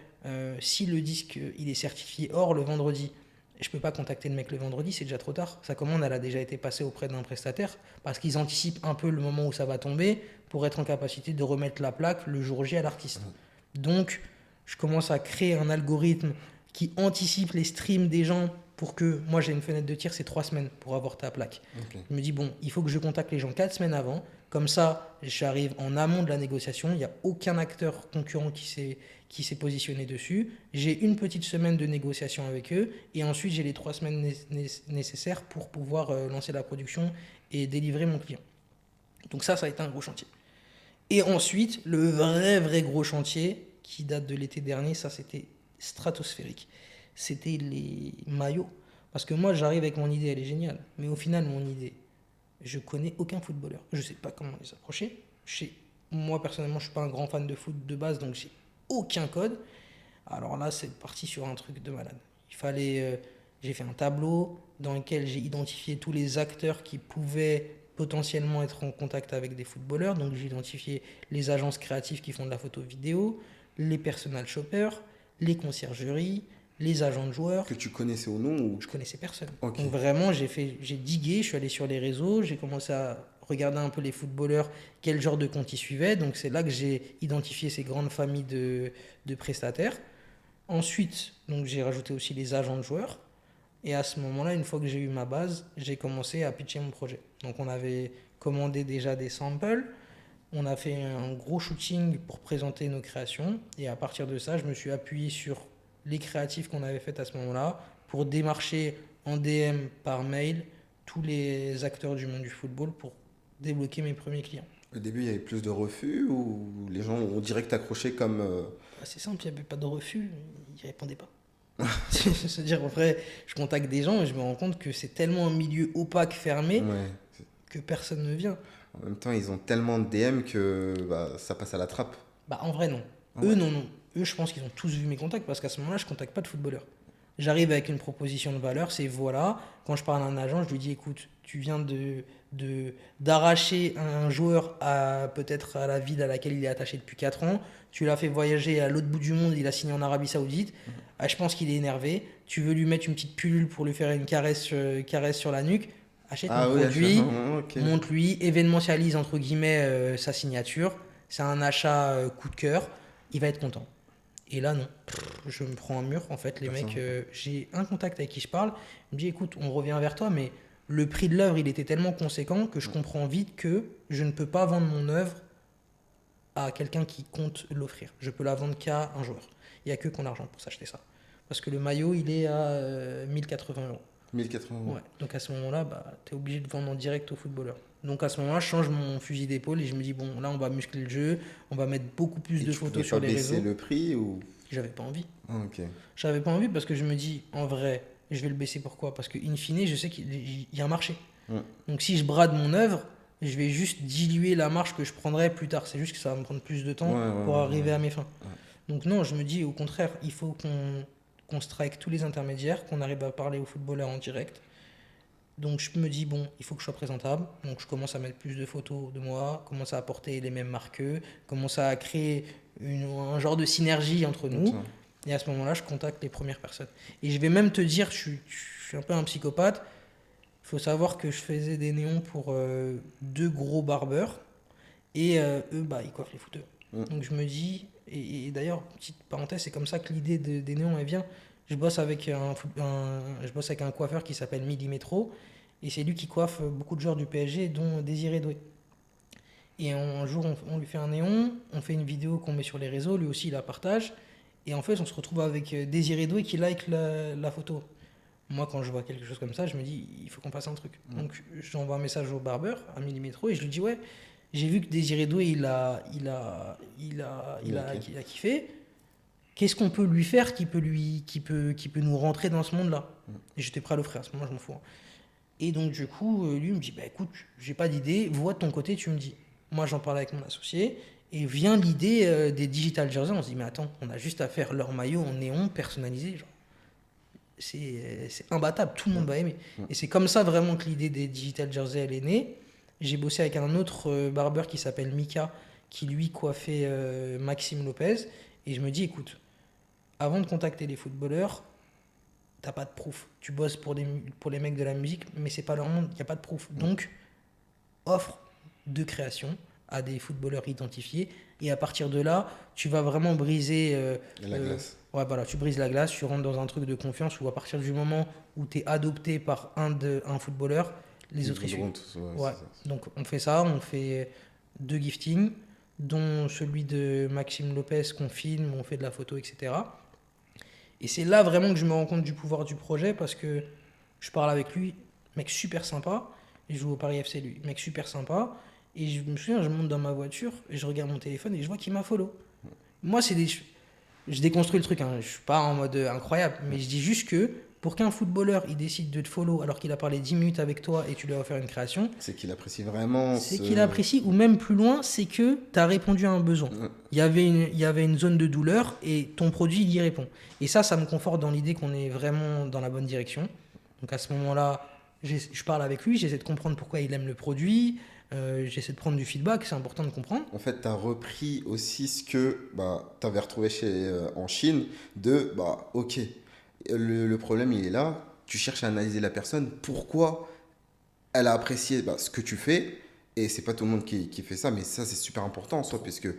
si le disque il est certifié or le vendredi, je peux pas contacter le mec le vendredi, c'est déjà trop tard. Sa commande, elle a déjà été passée auprès d'un prestataire parce qu'ils anticipent un peu le moment où ça va tomber pour être en capacité de remettre la plaque le jour J à l'artiste. Donc, je commence à créer un algorithme qui anticipe les streams des gens pour que moi j'ai une fenêtre de tir, c'est 3 semaines pour avoir ta plaque. Ok. Je me dis, bon, il faut que je contacte les gens 4 semaines avant. Comme ça, j'arrive en amont de la négociation. Il n'y a aucun acteur concurrent qui s'est positionné dessus. J'ai une petite semaine de négociation avec eux. Et ensuite, j'ai les 3 semaines nécessaires pour pouvoir lancer la production et délivrer mon client. Donc ça a été un gros chantier. Et ensuite, le vrai gros chantier qui date de l'été dernier, ça c'était stratosphérique. C'était les maillots. Parce que moi, j'arrive avec mon idée, elle est géniale. Mais au final, mon idée, je connais aucun footballeur. Je sais pas comment les approcher. Moi, personnellement, je suis pas un grand fan de foot de base, donc j'ai aucun code. Alors là, c'est parti sur un truc de malade. J'ai fait un tableau dans lequel j'ai identifié tous les acteurs qui pouvaient potentiellement être en contact avec des footballeurs. Donc j'ai identifié les agences créatives qui font de la photo vidéo, les personal shoppers, les conciergeries, les agents de joueurs. Que tu connaissais au nom ou... Je connaissais personne. Ok. Donc vraiment, j'ai digué, je suis allé sur les réseaux, j'ai commencé à regarder un peu les footballeurs, quel genre de compte ils suivaient. Donc c'est là que j'ai identifié ces grandes familles de prestataires. Ensuite, donc j'ai rajouté aussi les agents de joueurs. Et à ce moment-là, une fois que j'ai eu ma base, j'ai commencé à pitcher mon projet. Donc on avait commandé déjà des samples, on a fait un gros shooting pour présenter nos créations. Et à partir de ça, je me suis appuyé sur les créatifs qu'on avait fait à ce moment-là pour démarcher en DM par mail tous les acteurs du monde du football pour débloquer mes premiers clients. Au début, il y avait plus de refus ou les gens ont direct accroché comme... C'est simple, il n'y avait pas de refus, ils ne répondaient pas. C'est-à-dire, en vrai, je contacte des gens et je me rends compte que c'est tellement un milieu opaque, fermé, Ouais. que personne ne vient. En même temps, ils ont tellement de DM que bah, ça passe à la trappe. Bah, en vrai, non. Ah Eux, ouais. non. Eux, je pense qu'ils ont tous vu mes contacts parce qu'à ce moment-là, je ne contacte pas de footballeurs. J'arrive avec une proposition de valeur, c'est voilà. Quand je parle à un agent, je lui dis écoute, tu viens d'arracher un joueur à peut-être à la ville à laquelle il est attaché depuis 4 ans. Tu l'as fait voyager à l'autre bout du monde, il a signé en Arabie Saoudite. Ah, je pense qu'il est énervé. Tu veux lui mettre une petite pilule pour lui faire une caresse sur la nuque. Achète Ah mon oui, produit, ok. monte-lui, événementialise entre guillemets sa signature. C'est un achat coup de cœur. Il va être content. Et là, non. Je me prends un mur. En fait, les Personne. mecs, j'ai un contact avec qui je parle. Il me dit écoute, on revient vers toi, mais le prix de l'œuvre, il était tellement conséquent que je comprends vite que je ne peux pas vendre mon œuvre à quelqu'un qui compte l'offrir. Je peux la vendre qu'à un joueur. Il n'y a que qu'on a l'argent pour s'acheter ça. Parce que le maillot, il est à 1080 euros. 1080 euros. Ouais. Donc à ce moment-là, bah, tu es obligé de vendre en direct au footballeur. Donc à ce moment-là, je change mon fusil d'épaule et je me dis, bon, là, on va muscler le jeu, on va mettre beaucoup plus Et de tu pouvais photos sur pas les baisser réseaux. le prix ou... J'avais pas envie. Ah, ok. J'avais pas envie parce que je me dis, en vrai, je vais le baisser pourquoi? Parce que in fine, je sais qu'il y a un marché. Ouais. Donc si je brade mon œuvre, je vais juste diluer la marge que je prendrai plus tard. C'est juste que ça va me prendre plus de temps pour arriver à mes fins. Ouais. Donc non, je me dis au contraire, il faut qu'on strike tous les intermédiaires, qu'on arrive à parler aux footballeurs en direct. Donc je me dis, bon, il faut que je sois présentable. Donc je commence à mettre plus de photos de moi, commence à apporter les mêmes marques, commence à créer un genre de synergie entre nous. Putain. Et à ce moment-là, je contacte les premières personnes. Et je vais même te dire, je suis un peu un psychopathe. Il faut savoir que je faisais des néons pour 2 gros barbeurs. Et eux, bah, ils coiffent les footeux. Donc je me dis, et d'ailleurs, petite parenthèse, c'est comme ça que l'idée des néons, elle vient. Je bosse avec un coiffeur qui s'appelle Millimétro. Et c'est lui qui coiffe beaucoup de joueurs du PSG, dont Désiré Doué. Et un jour, on lui fait un néon, on fait une vidéo qu'on met sur les réseaux, lui aussi il la partage. Et en fait, on se retrouve avec Désiré Doué qui like la photo. Moi, quand je vois quelque chose comme ça, je me dis, il faut qu'on fasse un truc. Donc, j'envoie un message au barbeur, à Millimétro, et je lui dis, ouais, j'ai vu que Désiré Doué, il a kiffé. Qu'est-ce qu'on peut lui faire qui peut nous rentrer dans ce monde-là? Et j'étais prêt à l'offrir, à ce moment-là, je m'en fous, hein. Et donc, du coup, lui me dit, bah écoute, j'ai pas d'idée, vois de ton côté, tu me dis. Moi, j'en parle avec mon associé, et vient l'idée des digital jerseys. On se dit, mais attends, on a juste à faire leur maillot en néon personnalisé. Genre, c'est imbattable, tout le monde va aimer. Et c'est comme ça vraiment que l'idée des digital jerseys, elle est née. J'ai bossé avec un autre barbeur qui s'appelle Mika, qui lui coiffait Maxime Lopez. Et je me dis, écoute, avant de contacter les footballeurs, t'as pas de proof. Tu bosses pour les mecs de la musique, mais c'est pas leur monde, il n'y a pas de proof. Donc, offre de création à des footballeurs identifiés. Et à partir de là, tu vas vraiment briser. La glace. Ouais, voilà, tu brises la glace, tu rentres dans un truc de confiance où à partir du moment où tu es adopté par un footballeur, les autres ils suivent. Ouais. Donc on fait ça, on fait 2 giftings, dont celui de Maxime Lopez qu'on filme, on fait de la photo, etc. Et c'est là vraiment que je me rends compte du pouvoir du projet parce que je parle avec lui, mec super sympa. Il joue au Paris FC lui, mec super sympa. Et je me souviens, je monte dans ma voiture et je regarde mon téléphone et je vois qu'il m'a follow. Moi, je déconstruis le truc, hein. Je suis pas en mode incroyable, mais je dis juste que pour qu'un footballeur il décide de te follow alors qu'il a parlé 10 minutes avec toi et tu lui as offert une création, C'est qu'il apprécie vraiment c'est qu'il apprécie, ou même plus loin, c'est que tu as répondu à un besoin. Il y avait une zone de douleur et ton produit il y répond. Et ça me conforte dans l'idée qu'on est vraiment dans la bonne direction. Donc à ce moment-là, je parle avec lui, j'essaie de comprendre pourquoi il aime le produit, j'essaie de prendre du feedback, c'est important de comprendre. En fait, tu as repris aussi ce que tu avais retrouvé en Chine de, ok, le problème il est là, tu cherches à analyser la personne, pourquoi elle a apprécié ce que tu fais, et c'est pas tout le monde qui fait ça, mais ça c'est super important en soi, parce que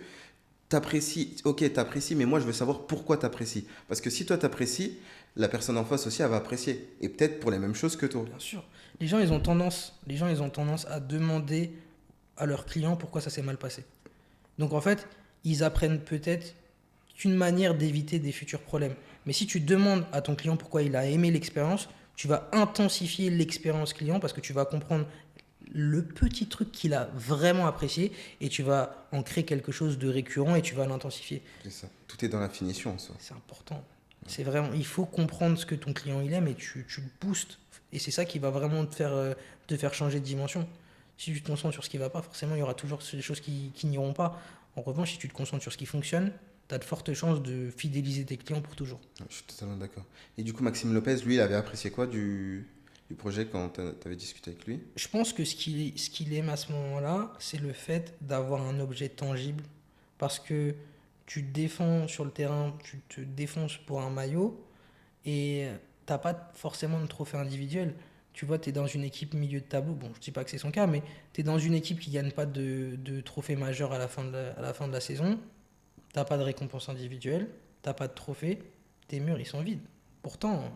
t'apprécies, ok, t'apprécies, mais moi je veux savoir pourquoi t'apprécies. Parce que si toi t'apprécies, la personne en face aussi elle va apprécier, et peut-être pour les mêmes choses que toi. Bien sûr. Les gens, ils ont tendance à demander à leurs clients pourquoi ça s'est mal passé. Donc en fait, ils apprennent peut-être qu'une manière d'éviter des futurs problèmes. Mais si tu demandes à ton client pourquoi il a aimé l'expérience, tu vas intensifier l'expérience client parce que tu vas comprendre le petit truc qu'il a vraiment apprécié et tu vas en créer quelque chose de récurrent et tu vas l'intensifier. C'est ça. Tout est dans la finition en soi. C'est important. C'est vraiment, il faut comprendre ce que ton client il aime et tu boostes. Et c'est ça qui va vraiment te faire changer de dimension. Si tu te concentres sur ce qui ne va pas, forcément, il y aura toujours des choses qui n'iront pas. En revanche, si tu te concentres sur ce qui fonctionne, tu as de fortes chances de fidéliser tes clients pour toujours. Ouais, je suis totalement d'accord. Et du coup, Maxime Lopez, lui, il avait apprécié quoi du projet quand tu avais discuté avec lui? Je pense que ce qu'il aime à ce moment-là, c'est le fait d'avoir un objet tangible. Parce que tu te défends sur le terrain, tu te défonces pour un maillot et t'as pas forcément de trophée individuel. Tu vois, tu es dans une équipe milieu de tableau. Bon, je dis pas que c'est son cas, mais tu es dans une équipe qui gagne pas de trophée majeur à la fin de la saison. T'as pas de récompense individuelle, t'as pas de trophée, tes murs ils sont vides. Pourtant,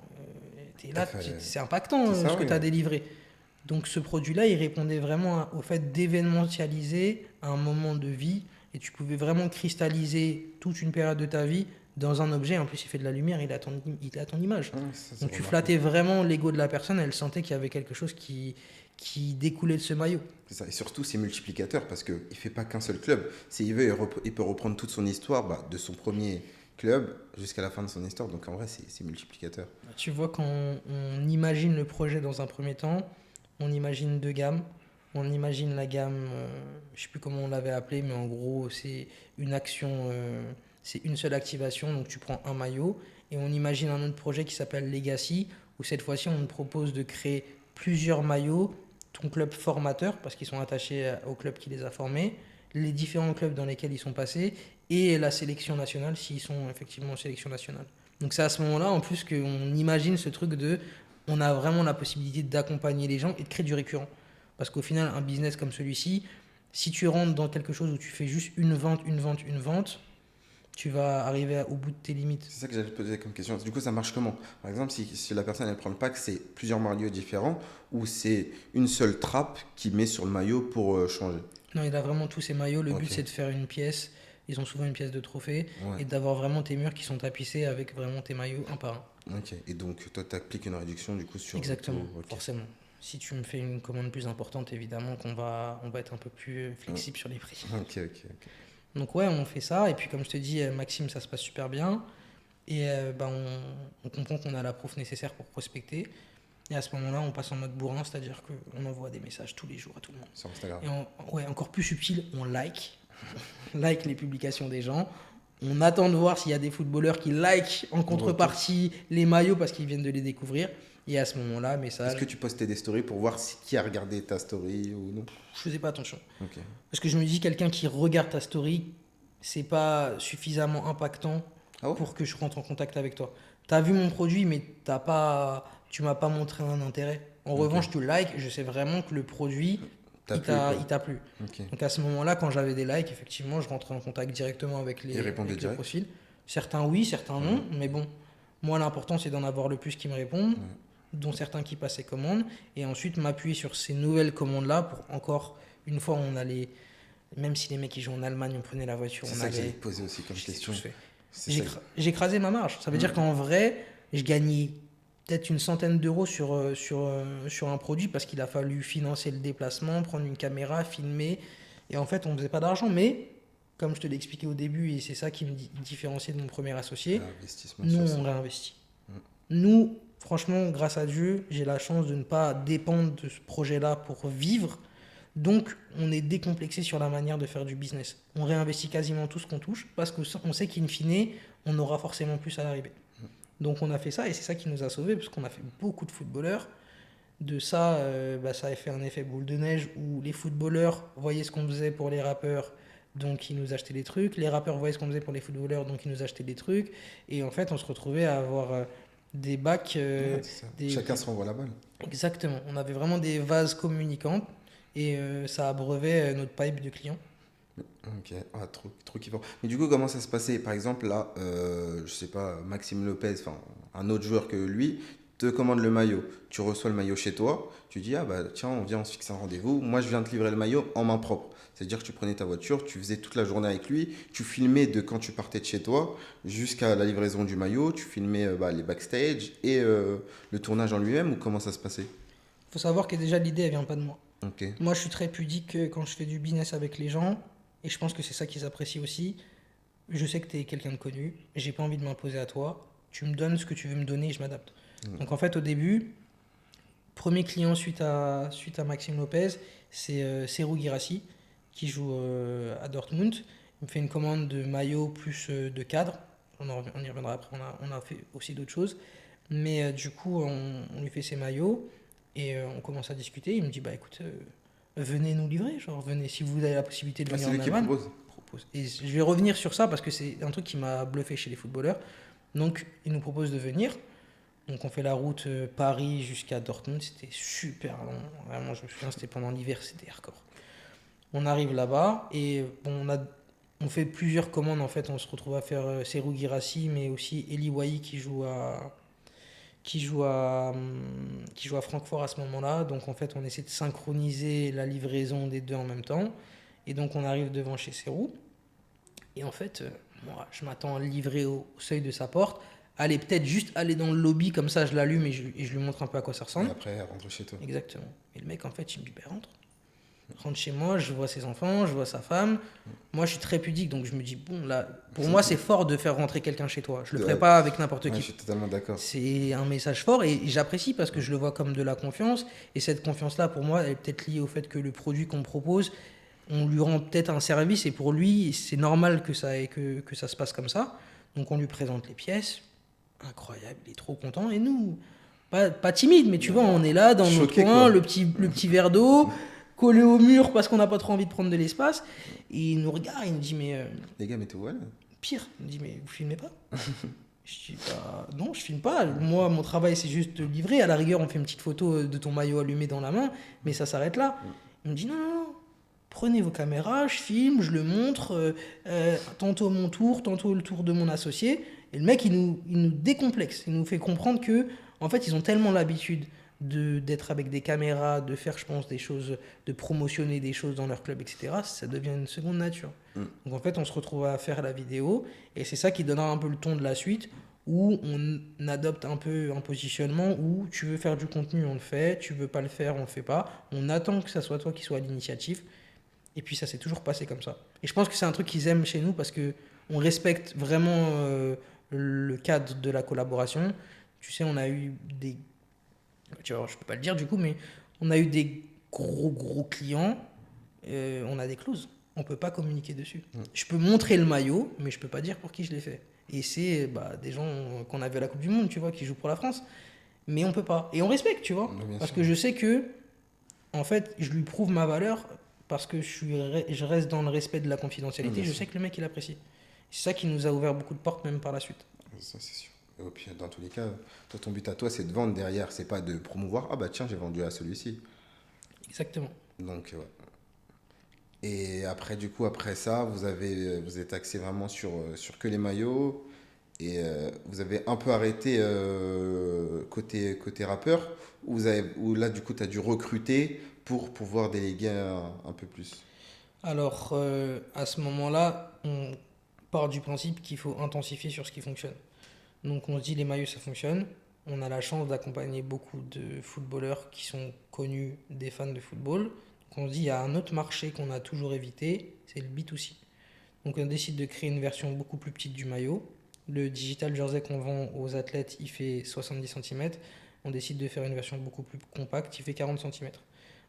t'es là, c'est impactant C'est ça, ce que oui. tu as délivré. Donc ce produit-là, il répondait vraiment au fait d'événementialiser un moment de vie et tu pouvais vraiment cristalliser toute une période de ta vie dans un objet. En plus, il fait de la lumière, il a ton image. Ouais, ça, c'est Donc tu remarquable. flattais vraiment l'ego de la personne, elle sentait qu'il y avait quelque chose qui découlait de ce maillot. C'est ça. Et surtout, c'est multiplicateur parce qu'il ne fait pas qu'un seul club. S'il veut, il peut reprendre toute son histoire de son premier club jusqu'à la fin de son histoire. Donc en vrai, c'est multiplicateur. Tu vois, quand on imagine le projet dans un premier temps, on imagine 2 gammes. On imagine la gamme, je ne sais plus comment on l'avait appelé, mais en gros, c'est une action, c'est une seule activation, donc tu prends un maillot. Et on imagine un autre projet qui s'appelle Legacy, où cette fois-ci, on te propose de créer plusieurs maillots, ton club formateur, parce qu'ils sont attachés au club qui les a formés, les différents clubs dans lesquels ils sont passés, et la sélection nationale, s'ils sont effectivement en sélection nationale. Donc c'est à ce moment-là, en plus, qu'on imagine ce truc on a vraiment la possibilité d'accompagner les gens et de créer du récurrent. Parce qu'au final, un business comme celui-ci, si tu rentres dans quelque chose où tu fais juste une vente, tu vas arriver au bout de tes limites. C'est ça que j'allais te poser comme question. Du coup, ça marche comment? Par exemple, si la personne elle prend le pack, c'est plusieurs maillots différents ou c'est une seule trappe qui met sur le maillot pour changer? Non, il a vraiment tous ces maillots. Le but, Ok. c'est de faire une pièce. Ils ont souvent une pièce de trophée Ouais. et d'avoir vraiment tes murs qui sont tapissés avec vraiment tes maillots un par un. Ok. Et donc, toi, tu appliques une réduction du coup sur Exactement, tout. Ok. forcément. Si tu me fais une commande plus importante, évidemment on va être un peu plus flexible sur les prix. Ok, ok, ok. Donc ouais, on fait ça. Et puis comme je te dis, Maxime, ça se passe super bien. Et bah, on comprend qu'on a la proof nécessaire pour prospecter. Et à ce moment-là, on passe en mode bourrin, c'est-à-dire qu'on envoie des messages tous les jours à tout le monde. Sur Instagram. Et ouais, encore plus subtil, on like. Like les publications des gens. On attend de voir s'il y a des footballeurs qui like en contrepartie les maillots parce qu'ils viennent de les découvrir. Et à ce moment-là, Est-ce message. que tu postais des stories pour voir qui a regardé ta story ou non? Je faisais pas attention. Ok. Parce que je me dis, quelqu'un qui regarde ta story, c'est pas suffisamment impactant Ah ouais? pour que je rentre en contact avec toi. Tu as vu mon produit, mais tu m'as pas montré un intérêt. En revanche, tu like, je sais vraiment que le produit, T'as plu, quoi. il t'a plu. Ok. Donc à ce moment-là, quand j'avais des likes, effectivement, je rentrais en contact directement avec Ils répondaient avec les direct? profils. Certains oui, certains non, mais bon, moi l'important c'est d'en avoir le plus qui me répondent, dont certains qui passaient commande, et ensuite m'appuyer sur ces nouvelles commandes-là pour encore une fois on allait, même si les mecs qui jouent en Allemagne, on prenait la voiture, C'est on ça que j'allais allait. te poser aussi comme Je sais ce question. que je fais. C'est J'ai ça. j'ai écrasé ma marge. Ça veut dire qu'en vrai, je gagnais peut-être une centaine d'euros sur un produit parce qu'il a fallu financer le déplacement, prendre une caméra, filmer. Et en fait, on ne faisait pas d'argent. Mais, comme je te l'ai expliqué au début, et c'est ça qui me différenciait de mon premier associé, Investissement nous, sur ça. on réinvestit. Nous, franchement, grâce à Dieu, j'ai la chance de ne pas dépendre de ce projet-là pour vivre. Donc, on est décomplexé sur la manière de faire du business. On réinvestit quasiment tout ce qu'on touche parce qu'on sait qu'in fine, on aura forcément plus à l'arrivée. Donc, on a fait ça et c'est ça qui nous a sauvés parce qu'on a fait beaucoup de footballeurs. De ça, bah, ça a fait un effet boule de neige où les footballeurs voyaient ce qu'on faisait pour les rappeurs, donc ils nous achetaient des trucs. Les rappeurs voyaient ce qu'on faisait pour les footballeurs, donc ils nous achetaient des trucs. Et en fait, on se retrouvait à avoir des bacs. Ouais, c'est ça. Chacun se renvoie la balle. Exactement. On avait vraiment des vases communicants et ça abreuvait notre pipe de clients. Ok, ah, trop kiffant. Mais du coup, comment ça se passait? Par exemple, là, je sais pas, Maxime Lopez, enfin, un autre joueur que lui, te commande le maillot. Tu reçois le maillot chez toi. Tu dis, ah bah tiens, on vient, on se fixe un rendez-vous. Moi, je viens te livrer le maillot en main propre. C'est-à-dire que tu prenais ta voiture, tu faisais toute la journée avec lui, tu filmais de quand tu partais de chez toi jusqu'à la livraison du maillot, tu filmais les backstage et le tournage en lui-même, ou comment ça se passait? Il faut savoir que déjà l'idée, elle vient pas de moi. Ok, Moi, je suis très pudique quand je fais du business avec les gens et je pense que c'est ça qu'ils apprécient aussi. Je sais que tu es quelqu'un de connu, j'ai pas envie de m'imposer à toi. Tu me donnes ce que tu veux me donner et je m'adapte. Donc en fait, au début, premier client suite à Maxime Lopez, c'est Serhou Guirassy qui joue à Dortmund. Il me fait une commande de maillot plus de cadre. On y reviendra après, on a fait aussi d'autres choses. Mais du coup, on lui fait ses maillots et on commence à discuter. Il me dit, bah écoute, venez nous livrer, genre venez si vous avez la possibilité de ah, venir c'est en lui qui Allemagne. propose. Propose. Et je vais revenir sur ça parce que c'est un truc qui m'a bluffé chez les footballeurs. Donc, il nous propose de venir. Donc, on fait la route Paris jusqu'à Dortmund. C'était super long. Vraiment, je me souviens, c'était pendant l'hiver, c'était hardcore. On arrive là-bas et bon, on fait plusieurs commandes. En fait, on se retrouve à faire Serhou Guirassy, mais aussi Eli Wahi qui joue à Francfort à ce moment-là. Donc, en fait, on essaie de synchroniser la livraison des deux en même temps. Et donc, on arrive devant chez Serhou. Et en fait, moi, je m'attends à le livrer au seuil de sa porte. Allez, peut-être juste aller dans le lobby, comme ça je l'allume et je lui montre un peu à quoi ça Et ressemble. après, rentre chez toi. Exactement. Et le mec, en fait, il me dit, ben, rentre chez moi, je vois ses enfants, je vois sa femme. Moi, je suis très pudique, donc je me dis, bon, là, pour moi, c'est fort de faire rentrer quelqu'un chez toi. Je le ferai pas avec n'importe Ouais, qui. je suis totalement d'accord. C'est un message fort et j'apprécie parce que je le vois comme de la confiance. Et cette confiance-là, pour moi, elle est peut-être liée au fait que le produit qu'on me propose, on lui rend peut-être un service et pour lui, c'est normal que ça se passe comme ça. Donc on lui présente les pièces. Incroyable, il est trop content. Et nous, pas timide, mais tu vois, on est là dans notre Choqué, coin, quoi. le petit verre d'eau, collé au mur parce qu'on n'a pas trop envie de prendre de l'espace. Et il nous regarde, il nous dit, mais Les gars, mettez-vous à l'aise. pire, il me dit, mais vous filmez pas? Je dis, bah, non, je filme pas. Moi, mon travail, c'est juste de livrer. À la rigueur, on fait une petite photo de ton maillot allumé dans la main, mais ça s'arrête là. Il me dit, non, non, non, prenez vos caméras, je filme, je le montre, tantôt mon tour, tantôt le tour de mon associé. Et le mec, il nous décomplexe. Il nous fait comprendre que, en fait, ils ont tellement l'habitude d'être avec des caméras, de faire, je pense, des choses, de promotionner des choses dans leur club, etc. Ça devient une seconde nature. Donc, en fait, on se retrouve à faire la vidéo et c'est ça qui donnera un peu le ton de la suite. où on adopte un peu un positionnement où tu veux faire du contenu, on le fait, tu veux pas le faire, on le fait pas. On attend que ça soit toi qui sois à l'initiative. Et puis ça s'est toujours passé comme ça. Et je pense que c'est un truc qu'ils aiment chez nous parce que on respecte vraiment le cadre de la collaboration. Tu sais, on a eu des, tu vois, je peux pas le dire du coup, mais on a eu des gros clients. On a des clauses. On peut pas communiquer dessus. Mm. Je peux montrer le maillot, mais je peux pas dire pour qui je l'ai fait. Et c'est des gens qu'on a vu à la Coupe du Monde, tu vois, qui jouent pour la France. Mais on peut pas. Et on respecte, tu vois. Ouais, bien Parce sûr. que je sais que, en fait, je lui prouve ma valeur parce que je reste dans le respect de la Ouais, confidentialité. bien Je sûr. sais que le mec, il apprécie. C'est ça qui nous a ouvert beaucoup de portes, même par la suite. Ça, c'est sûr. Et puis, dans tous les cas, toi, ton but à toi, c'est de vendre derrière. C'est pas de promouvoir. Ah bah tiens, j'ai vendu à celui-ci. Exactement. Donc, ouais. Et après, du coup, après ça, vous êtes axé vraiment sur que les maillots. Et vous avez un peu arrêté côté rappeur. Ou là, du coup, tu as dû recruter pour pouvoir déléguer un peu plus. Alors, à ce moment-là, on part du principe qu'il faut intensifier sur ce qui fonctionne. Donc, on se dit les maillots, ça fonctionne. On a la chance d'accompagner beaucoup de footballeurs qui sont connus des fans de football. Donc, on se dit, il y a un autre marché qu'on a toujours évité, c'est le B2C. Donc, on décide de créer une version beaucoup plus petite du maillot. Le digital jersey qu'on vend aux athlètes, il fait 70 cm. On décide de faire une version beaucoup plus compacte, il fait 40 cm.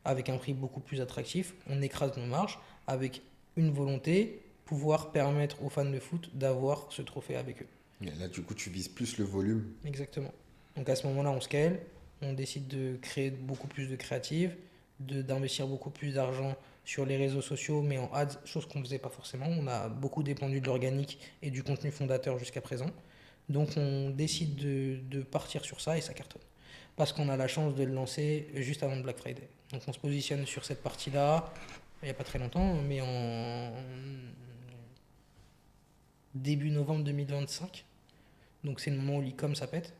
Avec un prix beaucoup plus attractif, on écrase nos marges avec une volonté, pouvoir permettre aux fans de foot d'avoir ce trophée avec eux. Et là, du coup, tu vises plus le volume. Exactement. Donc à ce moment-là, on scale, on décide de créer beaucoup plus de créatives, d'investir beaucoup plus d'argent sur les réseaux sociaux, mais en ads, chose qu'on ne faisait pas forcément. On a beaucoup dépendu de l'organique et du contenu fondateur jusqu'à présent. Donc on décide de partir sur ça et ça cartonne. Parce qu'on a la chance de le lancer juste avant le Black Friday. Donc on se positionne sur cette partie-là, il n'y a pas très longtemps, mais en début novembre 2025. Donc c'est le moment où l'e-com ça pète.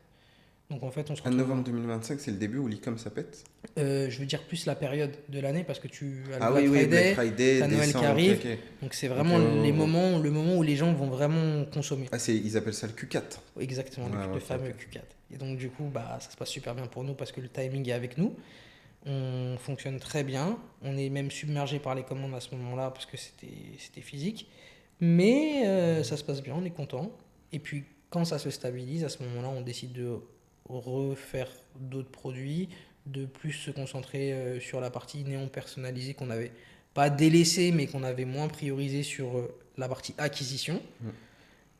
Donc en fait on se En retrouve, novembre 2025, c'est le début où l'e-com ça pète. je veux dire plus la période de l'année parce que tu as le Ah Black oui, oui, Black Friday, tu Friday, as Noël qui décembre, ok, arrive. ok. Donc c'est Ok, vraiment ouais, ouais, ouais. le moment où les gens vont vraiment consommer. Ah, ils appellent ça le Q4. Exactement, Ouais, ouais, le ok, fameux ok. Q4. Et donc du coup, ça se passe super bien pour nous parce que le timing est avec nous. On fonctionne très bien. On est même submergé par les commandes à ce moment-là parce que c'était physique. Mais ça se passe bien, on est content. Et puis quand ça se stabilise, à ce moment-là, on décide de refaire d'autres produits, de plus se concentrer sur la partie néon personnalisée qu'on avait pas délaissée, mais qu'on avait moins priorisé sur la partie acquisition. Mm.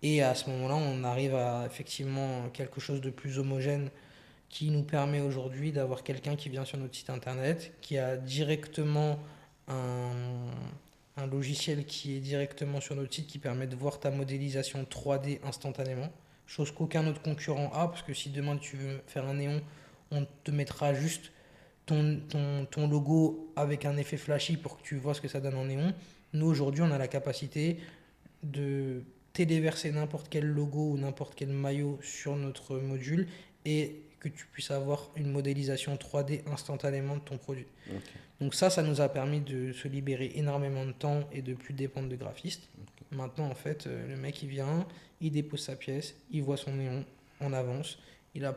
Et à ce moment-là, on arrive à effectivement quelque chose de plus homogène qui nous permet aujourd'hui d'avoir quelqu'un qui vient sur notre site internet, qui a directement un, un logiciel qui est directement sur notre site qui permet de voir ta modélisation 3D instantanément, chose qu'aucun autre concurrent a, parce que si demain tu veux faire un néon, on te mettra juste ton logo avec un effet flashy pour que tu vois ce que ça donne en néon. Nous, aujourd'hui, on a la capacité de téléverser n'importe quel logo ou n'importe quel maillot sur notre module et que tu puisses avoir une modélisation 3D instantanément de ton produit. Ok. Donc ça nous a permis de se libérer énormément de temps et de plus dépendre de graphistes. Maintenant, en fait, le mec, il vient, il dépose sa pièce, il voit son néon en avance, il a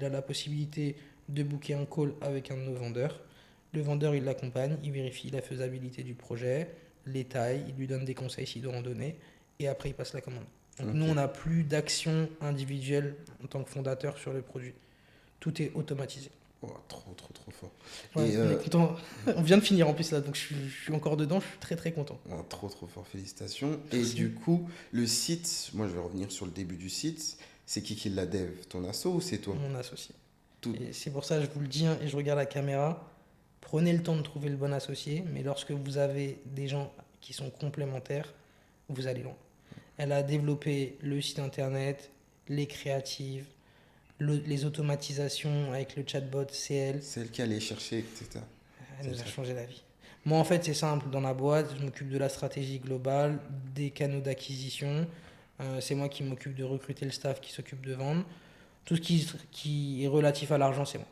la possibilité de booker un call avec un de nos vendeurs. Le vendeur, il l'accompagne, il vérifie la faisabilité du projet, les tailles, il lui donne des conseils s'il doit en donner, et après, il passe la commande. Donc nous, on Ok. n'a plus d'action individuelle en tant que fondateur sur le produit. Tout est automatisé. Oh, trop fort. Ouais, Et on est content. On vient de finir en plus là, donc je suis encore dedans, je suis très fort. oh, trop fort, félicitations. Et Merci. du coup, le site, moi je vais revenir sur le début du site. C'est qui l'a dev? Ton asso ou c'est toi? Mon associé. Tout. Et c'est pour ça que je vous le dis hein, et je regarde la caméra. Prenez le temps de trouver le bon associé, mais lorsque vous avez des gens qui sont complémentaires, vous allez loin. Elle a développé le site internet, les créatives, les automatisations avec le chatbot, c'est elle. Celle qui allait chercher, etc. Elle nous a C'est ça. changé la vie. Moi, en fait, c'est simple. Dans la boîte, je m'occupe de la stratégie globale, des canaux d'acquisition. C'est moi qui m'occupe de recruter le staff qui s'occupe de vendre. Tout ce qui est relatif à l'argent, c'est moi.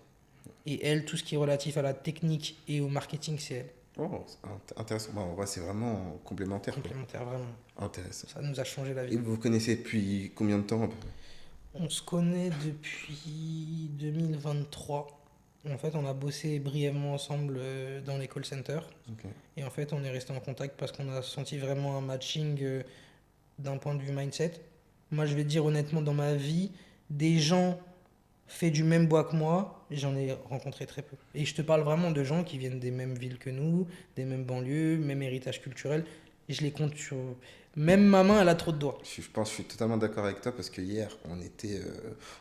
Et elle, tout ce qui est relatif à la technique et au marketing, c'est elle. Oh, c'est intéressant. Bon, en vrai, c'est vraiment complémentaire, quoi. Complémentaire, vraiment. Intéressant. Ça nous a changé la Et vie. vous vous connaissez depuis combien de temps à peu près? On se connaît depuis 2023. En fait, on a bossé brièvement ensemble dans les call centers. Ok. Et en fait, on est resté en contact parce qu'on a senti vraiment un matching d'un point de vue mindset. Moi, je vais te dire honnêtement, dans ma vie, des gens faits du même bois que moi, j'en ai rencontré très peu. Et je te parle vraiment de gens qui viennent des mêmes villes que nous, des mêmes banlieues, même héritage culturel. Et je les compte sur... Même ma main, elle a trop de doigts. Je pense que je suis totalement d'accord avec toi parce que hier, on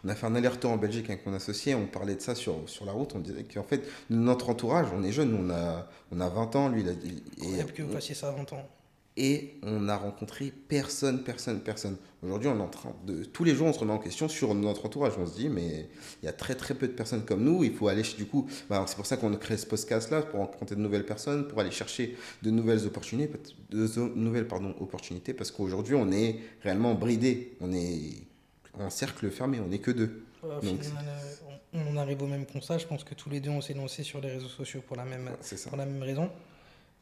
a fait un aller-retour en Belgique avec mon associé, on parlait de ça sur la route, on disait qu'en fait, notre entourage, on est jeunes, on a 20 ans, lui, Incroyable que vous fassiez ça à 20 ans. et on a rencontré personne, personne, personne. Aujourd'hui, on est en train de. Tous les jours, on se remet en question sur notre entourage. On se dit, mais il y a très, très peu de personnes comme nous. Il faut aller, du coup. Bah, c'est pour ça qu'on a créé ce podcast-là, pour rencontrer de nouvelles personnes, pour aller chercher de nouvelles opportunités, opportunités parce qu'aujourd'hui, on est réellement bridé. On est en cercle fermé, on n'est que deux. Ouais, au Donc, final, on en arrive au même constat. Je pense que tous les deux, on s'est lancés sur les réseaux sociaux c'est ça. pour la même raison.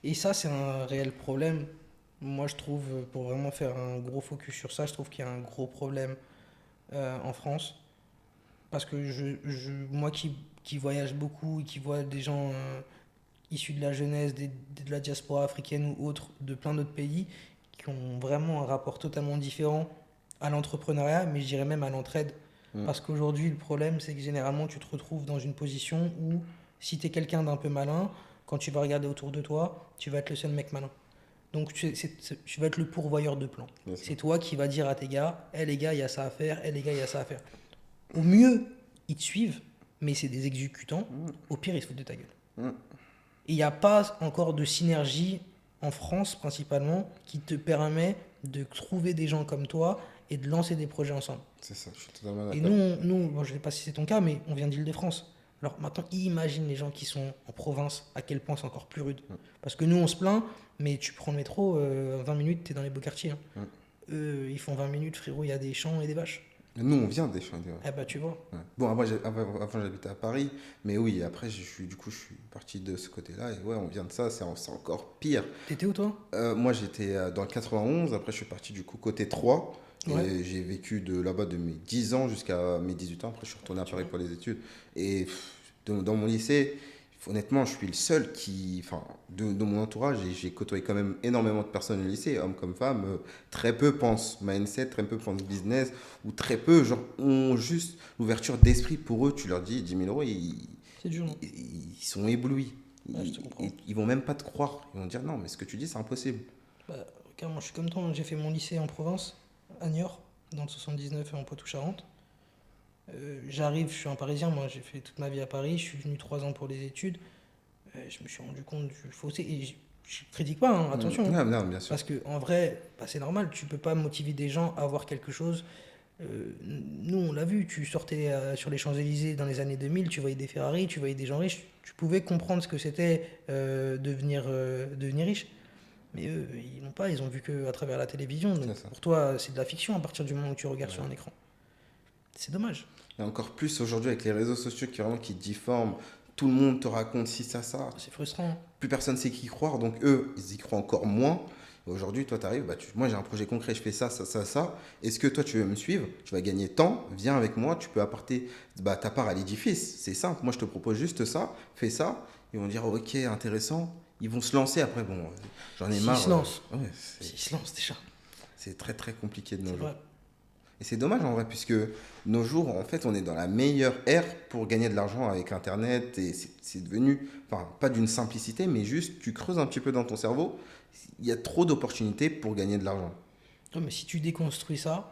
Et ça, c'est un réel problème. Moi, je trouve, pour vraiment faire un gros focus sur ça, je trouve qu'il y a un gros problème en France. Parce que moi qui voyage beaucoup et qui vois des gens issus de la jeunesse, de la diaspora africaine ou autres, de plein d'autres pays, qui ont vraiment un rapport totalement différent à l'entrepreneuriat, mais je dirais même à l'entraide. Mm. Parce qu'aujourd'hui, le problème, c'est que généralement, tu te retrouves dans une position où, si tu es quelqu'un d'un peu malin, quand tu vas regarder autour de toi, tu vas être le seul mec malin. Donc, tu vas être le pourvoyeur de plans. Bien sûr. C'est toi qui vas dire à tes gars, hé les gars, il y a ça à faire, hé les gars, il y a ça à faire. Au mieux, ils te suivent, mais c'est des exécutants. Au pire, ils se foutent de ta gueule. Mm. Et il n'y a pas encore de synergie en France, principalement, qui te permet de trouver des gens comme toi et de lancer des projets ensemble. C'est ça, je suis totalement Et d'accord. bon, je ne sais pas si c'est ton cas, mais on vient d'Île-de-France. Alors maintenant, imagine les gens qui sont en province, à quel point c'est encore plus rude. Parce que nous, on se plaint, mais tu prends le métro, 20 minutes, tu es dans les beaux quartiers. Hein. Mm. Eux, ils font 20 minutes, frérot, il y a des champs et des vaches. Nous, on vient des champs. Eh bah, tu vois. Ouais. Bon, avant, j'habitais à Paris, mais oui, après, du coup, je suis parti de ce côté-là, et ouais, on vient de ça, c'est encore pire. T'étais où, toi? Moi, j'étais dans le 91, après, je suis parti du coup côté 3, Ouais. et j'ai vécu de là-bas de mes 10 ans jusqu'à mes 18 ans, après, je suis retourné à Tu Paris vois. pour les études. Et dans mon lycée, honnêtement, je suis le seul enfin, de mon entourage, et j'ai côtoyé quand même énormément de personnes au lycée, hommes comme femmes, très peu pensent mindset, très peu pensent business, ou très peu, genre, ont juste l'ouverture d'esprit pour eux, tu leur dis 10 000 euros, C'est dur, non? ils sont éblouis. Ouais, je te comprends. Ils vont même pas te croire. Ils vont dire non, mais ce que tu dis, c'est impossible. Bah, regarde, moi, je suis comme toi, hein. J'ai fait mon lycée en province, à Niort, dans le 79 et en Poitou-Charentes. J'arrive, je suis un Parisien, moi, j'ai fait toute ma vie à Paris, je suis venu 3 ans pour les études. Je me suis rendu compte du fossé, et je critique pas, hein, attention. Hein. Non, non, bien sûr. Parce que en vrai, bah, c'est normal, tu peux pas motiver des gens à avoir quelque chose. Nous, on l'a vu, tu sortais sur les Champs-Élysées dans les années 2000, tu voyais des Ferrari, tu voyais des gens riches, tu pouvais comprendre ce que c'était devenir riche. Mais eux, ils n'ont pas, ils ont vu que à travers la télévision. Donc C'est ça. pour toi, c'est de la fiction à partir du moment où tu regardes sur un écran. C'est dommage. Et encore plus aujourd'hui avec les réseaux sociaux qui difforment. Tout le monde te raconte ci, ça. C'est frustrant. Hein. Plus personne sait qui croire, donc eux, ils y croient encore moins. Et aujourd'hui, toi, tu arrives, moi j'ai un projet concret, je fais ça, ça, ça, ça. Est-ce que toi, tu veux me suivre? Tu vas gagner tant, viens avec moi, tu peux apporter ta part à l'édifice. C'est simple, moi je te propose juste ça, fais ça. Ils vont dire, ok, intéressant. Ils vont se lancer après, bon, j'en ai S'ils marre. se lancent. Ouais, S'ils se lancent déjà. c'est très très compliqué de nos C'est jours. vrai. Et c'est dommage en vrai, puisque nos jours, en fait, on est dans la meilleure ère pour gagner de l'argent avec Internet. Et c'est devenu, enfin, pas d'une simplicité, mais juste, tu creuses un petit peu dans ton cerveau. Il y a trop d'opportunités pour gagner de l'argent. Non, mais si tu déconstruis ça,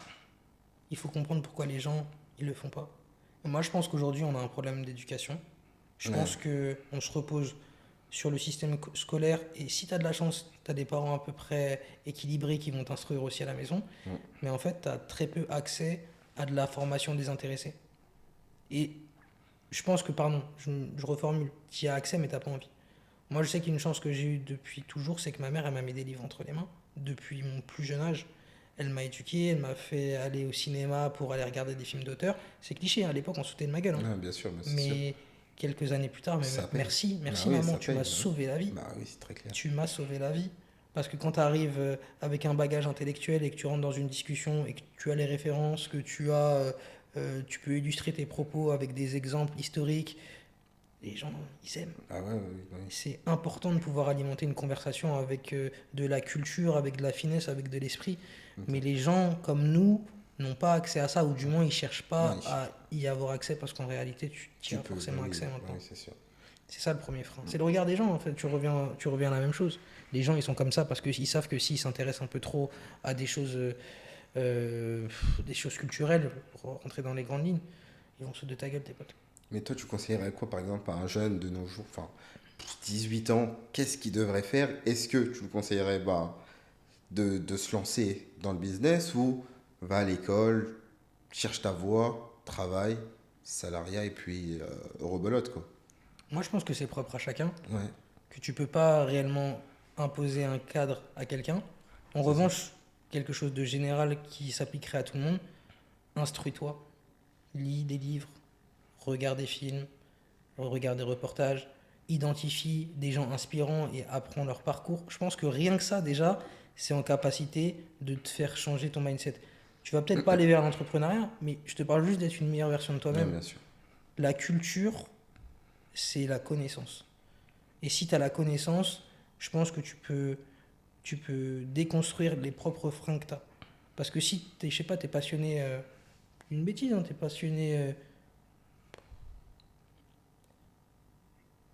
il faut comprendre pourquoi les gens ils le font pas. Et moi, je pense qu'aujourd'hui, on a un problème d'éducation. Je Ouais. pense que on se repose sur le système scolaire et si tu as de la chance, tu as des parents à peu près équilibrés qui vont t'instruire aussi à la maison. Mm. Mais en fait, tu as très peu accès à de la formation des intéressés. Et je pense que, pardon, je reformule, tu y as accès mais tu pas envie. Moi, je sais qu'une chance que j'ai eue depuis toujours, c'est que ma mère, elle m'a mis des livres entre les mains depuis mon plus jeune âge. Elle m'a éduqué, elle m'a fait aller au cinéma pour aller regarder des films d'auteur. C'est cliché, hein, à l'époque, on se foutait de ma gueule. Hein. Ouais, bien sûr, mais c'est sûr. Mais quelques années plus tard, mais Ça paye. merci, merci Bah oui, maman, ça tu paye, m'as bah oui. sauvé la vie. Bah oui, c'est très clair. Tu m'as sauvé la vie. Parce que quand tu arrives avec un bagage intellectuel et que tu rentres dans une discussion et que tu as les références, que tu as tu peux illustrer tes propos avec des exemples historiques. Les gens, ils aiment. Ah ouais, ouais, ouais. C'est important de pouvoir alimenter une conversation avec de la culture, avec de la finesse, avec de l'esprit. Mais Ok. les gens comme nous n'ont pas accès à ça, ou du moins ils cherchent Non, pas à y avoir accès parce qu'en réalité tu y tu as peux, bah forcément oui, accès bah maintenant. oui, c'est sûr. C'est ça le premier frein. C'est le regard des gens en fait. Tu reviens à la même chose. Les gens ils sont comme ça parce qu'ils savent que s'ils s'intéressent un peu trop à des choses culturelles, pour rentrer dans les grandes lignes, ils vont se de ta gueule tes potes. Mais toi, tu conseillerais quoi, par exemple, à un jeune de nos jours, enfin, 18 ans, qu'est-ce qu'il devrait faire? Est-ce que tu le conseillerais bah, de se lancer dans le business ou va à l'école, cherche ta voie, travaille, salariat et puis rebelote, quoi. Moi je pense que c'est propre à chacun, Ouais, que tu peux pas réellement imposer un cadre à quelqu'un. En c'est ça. revanche, quelque chose de général qui s'appliquerait à tout le monde, instruis-toi, lis des livres, regarde des films, regarde des reportages, identifie des gens inspirants et apprends leur parcours. Je pense que rien que ça déjà, c'est en capacité de te faire changer ton mindset. Tu vas peut-être pas aller vers l'entrepreneuriat, mais je te parle juste d'être une meilleure version de Non, toi-même. bien sûr. La culture, c'est la connaissance. Et si tu as la connaissance, je pense que tu peux déconstruire les propres freins que tu as. Parce que si, je sais pas, tu es passionné, une bêtise, tu es passionné.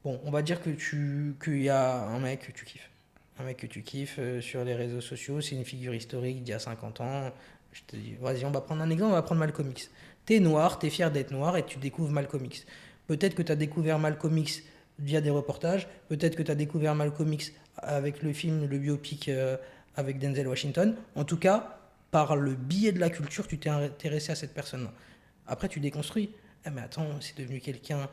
Bon, on va dire qu'il y a un mec que tu kiffes. Un mec que tu kiffes sur les réseaux sociaux, c'est une figure historique d'il y a 50 ans. Je te dis, vas-y, on va prendre un exemple, on va prendre Malcolm X. T'es noir, t'es fier d'être noir et tu découvres Malcolm X. Peut-être que tu as découvert Malcolm X via des reportages, peut-être que tu as découvert Malcolm X avec le film, le biopic avec Denzel Washington. En tout cas, par le biais de la culture, tu t'es intéressé à cette personne-là. Après, tu déconstruis. Eh, mais attends, c'est devenu quelqu'un,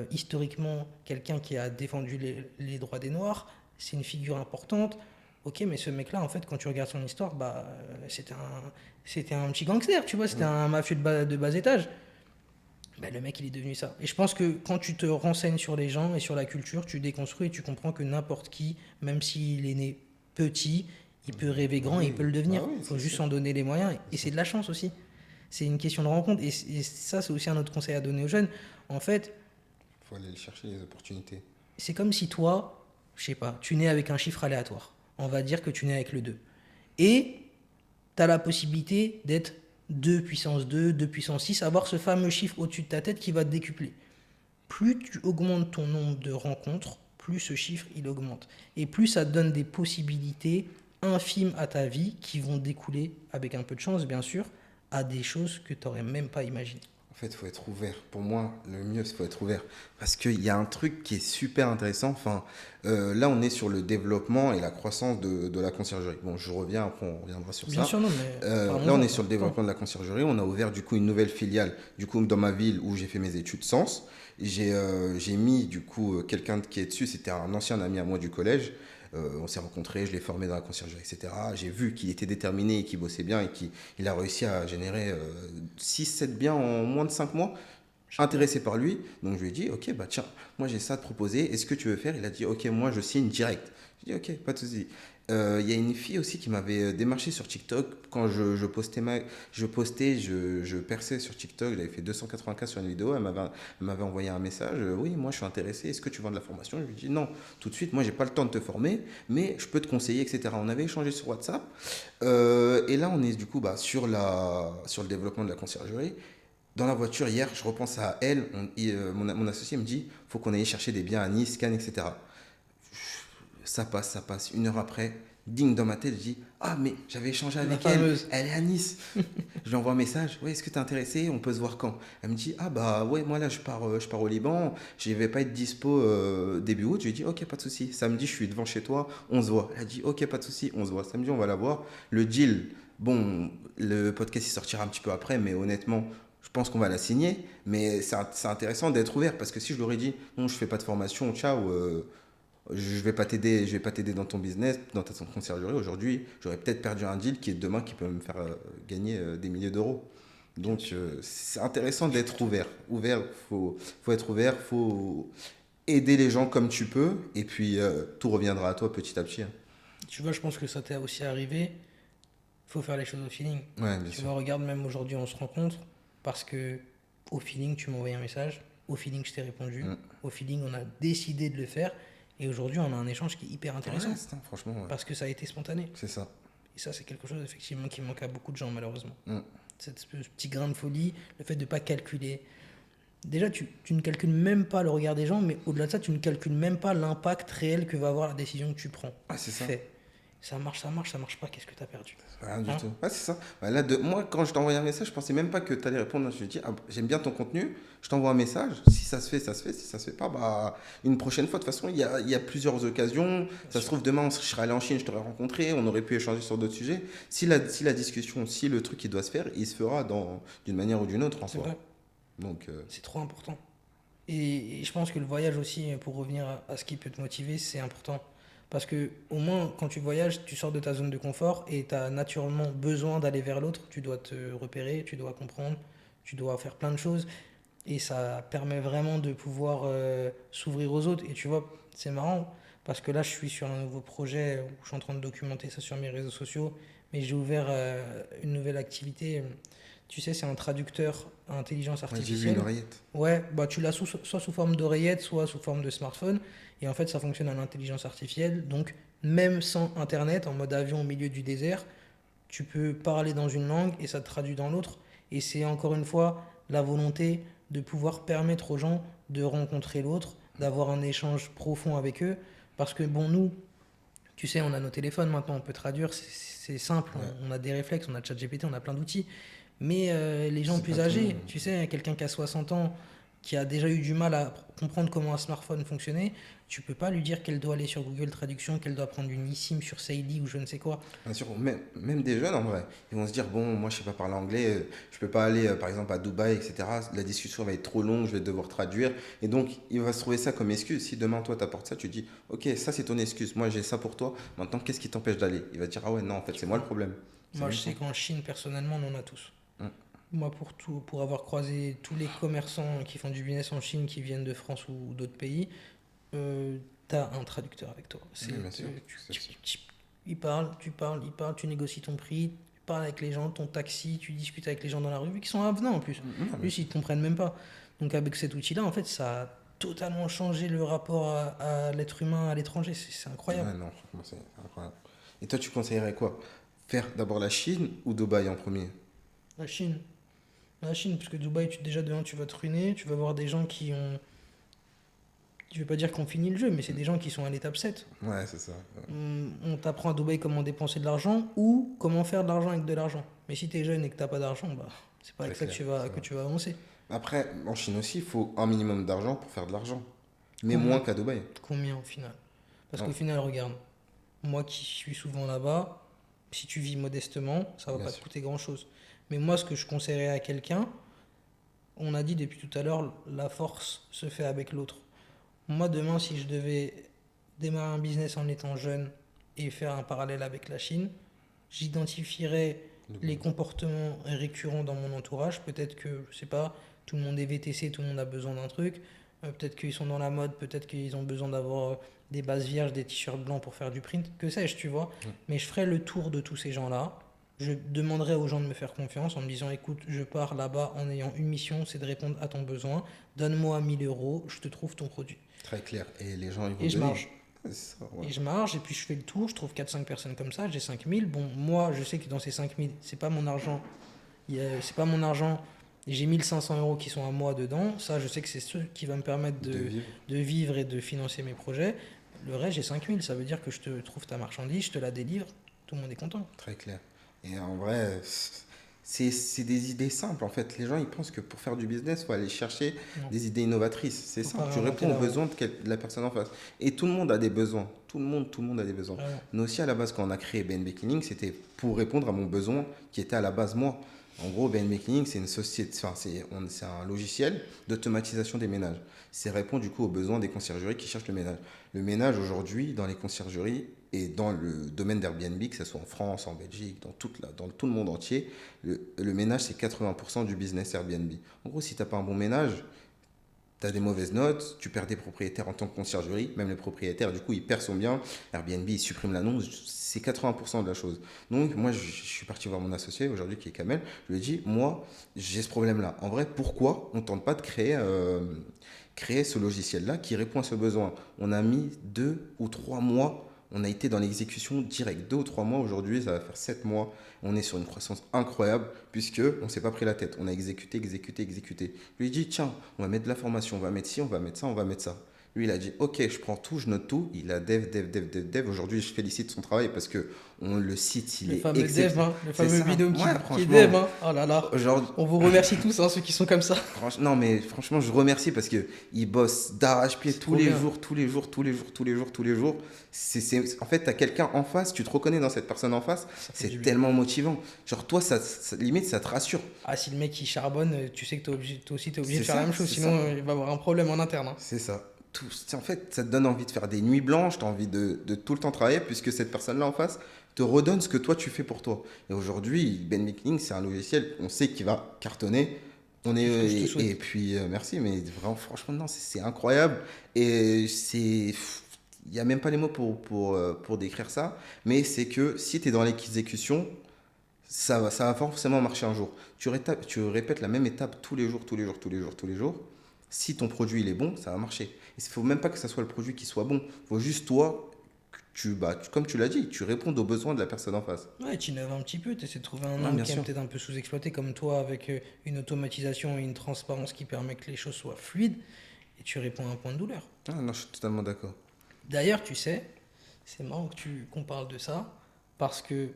historiquement, quelqu'un qui a défendu les droits des Noirs. C'est une figure importante. Ok, mais ce mec-là, en fait, quand tu regardes son histoire, bah, c'était un petit gangster, tu vois, c'était un mafieux de bas étage. Bah, le mec, il est devenu ça. Et je pense que quand tu te renseignes sur les gens et sur la culture, tu déconstruis et tu comprends que n'importe qui, même s'il est né petit, il peut rêver Bah grand et il oui, peut le bah devenir. oui, Il faut c'est juste sûr. s'en donner les moyens. Et C'est c'est ça. de la chance aussi. C'est une question de rencontre. Et ça, c'est aussi un autre conseil à donner aux jeunes. En fait, Faut aller chercher les opportunités. c'est comme si toi, je sais pas, tu nais avec un chiffre aléatoire. On va dire que tu nais avec le 2. Et tu as la possibilité d'être 2 puissance 2, 2 puissance 6, avoir ce fameux chiffre au-dessus de ta tête qui va te décupler. Plus tu augmentes ton nombre de rencontres, plus ce chiffre il augmente. Et plus ça te donne des possibilités infimes à ta vie qui vont découler, avec un peu de chance bien sûr, à des choses que tu n'aurais même pas imaginées. En fait, il faut être ouvert. Pour moi, le mieux, c'est faut être ouvert. Parce qu'il y a un truc qui est super intéressant. Enfin, là, on est sur le développement et la croissance de la conciergerie. Bon, je reviens, après, on reviendra sur Bien ça. sûr, non, mais Là, on parlons-en, est prends sur le ton temps. développement de la conciergerie. On a ouvert, du coup, une nouvelle filiale, du coup, dans ma ville où j'ai fait mes études Sens. J'ai mis, du coup, quelqu'un qui est dessus. C'était un ancien ami à moi du collège. On s'est rencontrés, je l'ai formé dans la conciergerie, etc. J'ai vu qu'il était déterminé et qu'il bossait bien et qu'il a réussi à générer 6-7 biens en moins de 5 mois. Chapeau. Intéressé par lui, donc je lui ai dit, ok, bah tiens, moi j'ai ça à te proposer, est-ce que tu veux faire? Il a dit, ok, moi je signe direct. J'ai dit, ok, pas de souci. Il y a une fille aussi qui m'avait démarché sur TikTok quand je perçais sur TikTok, j'avais fait 280K sur une vidéo, elle m'avait envoyé un message, oui, moi je suis intéressé, est-ce que tu vends de la formation? Je lui ai dit, non, tout de suite, moi j'ai pas le temps de te former, mais je peux te conseiller, etc. On avait échangé sur WhatsApp, et là on est du coup bah, sur le développement de la conciergerie. Dans la voiture hier, je repense à elle, mon associé me dit, faut qu'on aille chercher des biens à Nice, Cannes, etc. Ça passe. Une heure après, ding dans ma tête, je dis, ah mais j'avais échangé La avec elle, fameuse. elle est à Nice. Je lui envoie un message, ouais, est-ce que t'es intéressé? On peut se voir quand? Elle me dit, ah bah ouais, moi là je pars au Liban, je vais pas être dispo début août. Je lui ai dit, ok, pas de souci. Samedi, je suis devant chez toi, on se voit. Elle a dit, ok, pas de souci, on se voit. Samedi, on va la voir. Le deal, bon, le podcast il sortira un petit peu après, mais honnêtement, je pense qu'on va la signer. Mais c'est intéressant d'être ouvert parce que si je leur ai dit, non, je fais pas de formation, ciao, je vais pas t'aider dans ton business, dans ta conciergerie. Aujourd'hui, j'aurais peut-être perdu un deal qui est demain qui peut me faire gagner des milliers d'euros. Bien Donc, sûr. c'est intéressant Je suis d'être pour toi. ouvert. Ouvert, faut être ouvert, faut aider les gens comme tu peux, et puis tout reviendra à toi petit à petit, hein. Tu vois, je pense que ça t'est aussi arrivé. Il faut faire les choses au feeling. Ouais, bien Tu sûr. vois, regarde, même aujourd'hui, on se rencontre. parce que au feeling, tu m'as envoyé un message, au feeling, je t'ai répondu, Mm. au feeling, on a décidé de le faire. Et aujourd'hui, on a un échange qui est hyper intéressant Ouais, franchement, ouais. parce que ça a été spontané. C'est ça. Et ça, c'est quelque chose effectivement qui manque à beaucoup de gens, malheureusement. Mm. Ce petit grain de folie, le fait de ne pas calculer. Déjà, tu ne calcules même pas le regard des gens, mais au-delà de ça, tu ne calcules même pas l'impact réel que va avoir la décision que tu prends. Ah, c'est ça. Fais. Ça marche pas, qu'est-ce que tu as perdu? Rien du Hein? tout. Ouais, c'est ça. Bah, là, moi, quand je t'ai envoyé un message, je pensais même pas que tu allais répondre. Je me dis, ah, j'aime bien ton contenu, je t'envoie un message. Si ça se fait, ça se fait. Si ça se fait pas, bah, une prochaine fois. De toute façon, il y a plusieurs occasions. Ça se trouve, demain, je serais allé en Chine, je t'aurais rencontré, on aurait pu échanger sur d'autres sujets. Si la discussion, si le truc qui doit se faire, il se fera d'une manière ou d'une autre en C'est soi. vrai, Donc, c'est trop important. Et je pense que le voyage aussi, pour revenir à ce qui peut te motiver, c'est important. Parce que au moins, quand tu voyages, tu sors de ta zone de confort et tu as naturellement besoin d'aller vers l'autre. Tu dois te repérer, tu dois comprendre, tu dois faire plein de choses. Et ça permet vraiment de pouvoir s'ouvrir aux autres. Et tu vois, c'est marrant, parce que là, je suis sur un nouveau projet où je suis en train de documenter ça sur mes réseaux sociaux. Mais j'ai ouvert une nouvelle activité. Tu sais, c'est un traducteur à intelligence ouais, j'ai vu une artificielle. oreillette. Ouais, bah tu l'as soit sous forme d'oreillette, soit sous forme de smartphone. Et en fait, ça fonctionne à l'intelligence artificielle. Donc, même sans Internet, en mode avion au milieu du désert, tu peux parler dans une langue et ça te traduit dans l'autre. Et c'est encore une fois la volonté de pouvoir permettre aux gens de rencontrer l'autre, d'avoir un échange profond avec eux. Parce que, bon, nous, tu sais, on a nos téléphones maintenant, on peut traduire, c'est simple, Ouais. on a des réflexes, on a ChatGPT, on a plein d'outils. Mais les gens C'est pas plus tout le âgés, monde. tu sais, quelqu'un qui a 60 ans, qui a déjà eu du mal à comprendre comment un smartphone fonctionnait, tu peux pas lui dire qu'elle doit aller sur Google Traduction, qu'elle doit prendre une eSIM sur Saïdi ou je ne sais quoi. Bien sûr, même des jeunes en vrai, ils vont se dire, bon, moi je sais pas parler anglais, je peux pas aller par exemple à Dubaï, etc. La discussion va être trop longue, je vais devoir traduire. Et donc, il va se trouver ça comme excuse. Si demain toi t'apportes ça, tu dis, ok, ça c'est ton excuse, moi j'ai ça pour toi, maintenant qu'est-ce qui t'empêche d'aller? Il va te dire, ah ouais, non, en fait, Tu c'est moi vois. le problème. C'est Moi, je même ça. sais qu'en Chine, personnellement, on en a tous. Hum, Moi, pour avoir croisé tous les commerçants qui font du business en Chine, qui viennent de France ou d'autres pays, t'as un traducteur avec toi. oui, bien sûr. Il parle, tu négocies ton prix, tu parles avec les gens, ton taxi, tu discutes avec les gens dans la rue, vu qu'ils sont avenants en plus. Non, mais Juste, ils te comprennent même pas. Donc, avec cet outil-là, en fait, ça a totalement changé le rapport à l'être humain à l'étranger. C'est incroyable. ouais, non, franchement, c'est incroyable. Et toi, tu conseillerais quoi? Faire d'abord la Chine ou Dubaï en premier? La Chine. La Chine, parce que Dubaï, déjà de un, tu vas te ruiner, tu vas voir des gens qui ont. Je vais pas dire qu'on finit le jeu, mais c'est des gens qui sont à l'étape 7. Ouais, c'est ça. On t'apprend à Dubaï comment dépenser de l'argent ou comment faire de l'argent avec de l'argent. Mais si t'es jeune et que t'as pas d'argent, bah, c'est pas Très avec ça clair. C'est que vrai. tu vas avancer. Après, en Chine aussi, il faut un minimum d'argent pour faire de l'argent. Mais moins Combien, qu'à Dubaï. combien au final? Parce qu'au Non, final, regarde, moi qui suis souvent là-bas, si tu vis modestement, ça va bien pas te sûr. coûter grand-chose. Mais moi, ce que je conseillerais à quelqu'un, on a dit depuis tout à l'heure, la force se fait avec l'autre. Moi, demain, si je devais démarrer un business en étant jeune et faire un parallèle avec la Chine, j'identifierais les comportements récurrents dans mon entourage. Peut-être que, je sais pas, tout le monde est VTC, tout le monde a besoin d'un truc. Peut-être qu'ils sont dans la mode, peut-être qu'ils ont besoin d'avoir des bases vierges, des t-shirts blancs pour faire du print, que sais-je, tu vois. Mais je ferai le tour de tous ces gens-là. Je demanderai aux gens de me faire confiance en me disant, écoute, je pars là-bas en ayant une mission, c'est de répondre à ton besoin. Donne-moi 1 000 euros, je te trouve ton produit. Très clair. Et les gens, ils vont Et je donner. marche. Ouais, c'est ça, ouais. Et je marche, et puis je fais le tour, je trouve 4-5 personnes comme ça, j'ai 5 000. Bon, moi, je sais que dans ces 5 000, c'est pas mon argent. C'est pas mon argent. J'ai 1 500 euros qui sont à moi dedans. Ça, je sais que c'est ce qui va me permettre De vivre. de vivre et de financer mes projets. Le reste, j'ai 5 000. Ça veut dire que je te trouve ta marchandise, je te la délivre. Tout le monde est content. Très clair. Et en vrai, c'est des idées simples en fait. Les gens ils pensent que pour faire du business, il faut aller chercher Non, des idées innovatrices. C'est faut simple, pas tu réinventer réponds aux la roue. besoins de la personne en face. Et tout le monde a des besoins. Tout le monde a des besoins. Vraiment. Nous aussi à la base quand on a créé BNB Cleaning, c'était pour répondre à mon besoin qui était à la base moi. En gros, BNB Cleaning, c'est une société, enfin, c'est un logiciel d'automatisation des ménages. C'est répondre du coup aux besoins des conciergeries qui cherchent le ménage. Le ménage aujourd'hui, dans les conciergeries et dans le domaine d'Airbnb, que ce soit en France, en Belgique, dans tout le monde entier, le ménage, c'est 80% du business Airbnb. En gros, si tu n'as pas un bon ménage, tu as des mauvaises notes, tu perds des propriétaires en tant que conciergerie, même les propriétaires, du coup, ils perdent son bien. Airbnb, il supprime l'annonce, c'est 80% de la chose. Donc, moi, je suis parti voir mon associé aujourd'hui, qui est Kamel. Je lui ai dit, moi, j'ai ce problème-là. En vrai, pourquoi on ne tente pas de créer ce logiciel-là qui répond à ce besoin? On a mis 2 ou 3 mois. On a été dans l'exécution directe. 2 ou 3 mois aujourd'hui, ça va faire 7 mois. On est sur une croissance incroyable puisque on ne s'est pas pris la tête. On a exécuté, exécuté, exécuté. Je lui ai dit, tiens, on va mettre de la formation, on va mettre ci, on va mettre ça, on va mettre ça. Lui, il a dit, ok, je prends tout, je note tout. Il a dev. Aujourd'hui, je félicite son travail parce que le site, il Le est fameux dev, exceptionnel. hein, le C'est fameux ça. binôme Ouais, qui est franchement. dev. Hein. Oh là là. Aujourd'hui, On vous remercie tous, hein, ceux qui sont comme ça. non, mais franchement, je remercie parce qu'il bosse d'arrache-pied tous trop les bien. jours, tous les jours, tous les jours, tous les jours, tous les jours. En fait, tu as quelqu'un en face, tu te reconnais dans cette personne en face, Ça fait du c'est bien. tellement motivant. Genre, toi, limite, ça te rassure. Ah, si le mec il charbonne, tu sais que toi aussi t'es obligé de C'est faire la ça, même chose, c'est sinon ça. il va avoir un problème en interne. Hein. C'est ça. En fait, ça te donne envie de faire des nuits blanches, tu as envie de tout le temps travailler puisque cette personne-là en face te redonne ce que toi tu fais pour toi. Et aujourd'hui, Ben Making, c'est un logiciel, on sait qu'il va cartonner. C'est ce que je te Et souhaite. puis, merci, mais vraiment, franchement, non, c'est incroyable. Et il n'y a même pas les mots pour décrire ça, mais c'est que si tu es dans l'exécution, ça va forcément marcher un jour. Tu répètes la même étape tous les jours, tous les jours, tous les jours, tous les jours. Si ton produit il est bon, ça va marcher. Il ne faut même pas que ça soit le produit qui soit bon. Il faut juste toi, comme tu l'as dit, tu réponds aux besoins de la personne en face. Ouais, tu innoves un petit peu, tu essaies de trouver un Ouais, angle bien qui est sûr. peut-être un peu sous-exploité comme toi, avec une automatisation et une transparence qui permet que les choses soient fluides, et tu réponds à un point de douleur. Ah, non, je suis totalement d'accord. D'ailleurs, tu sais, c'est marrant qu'on parle de ça, parce que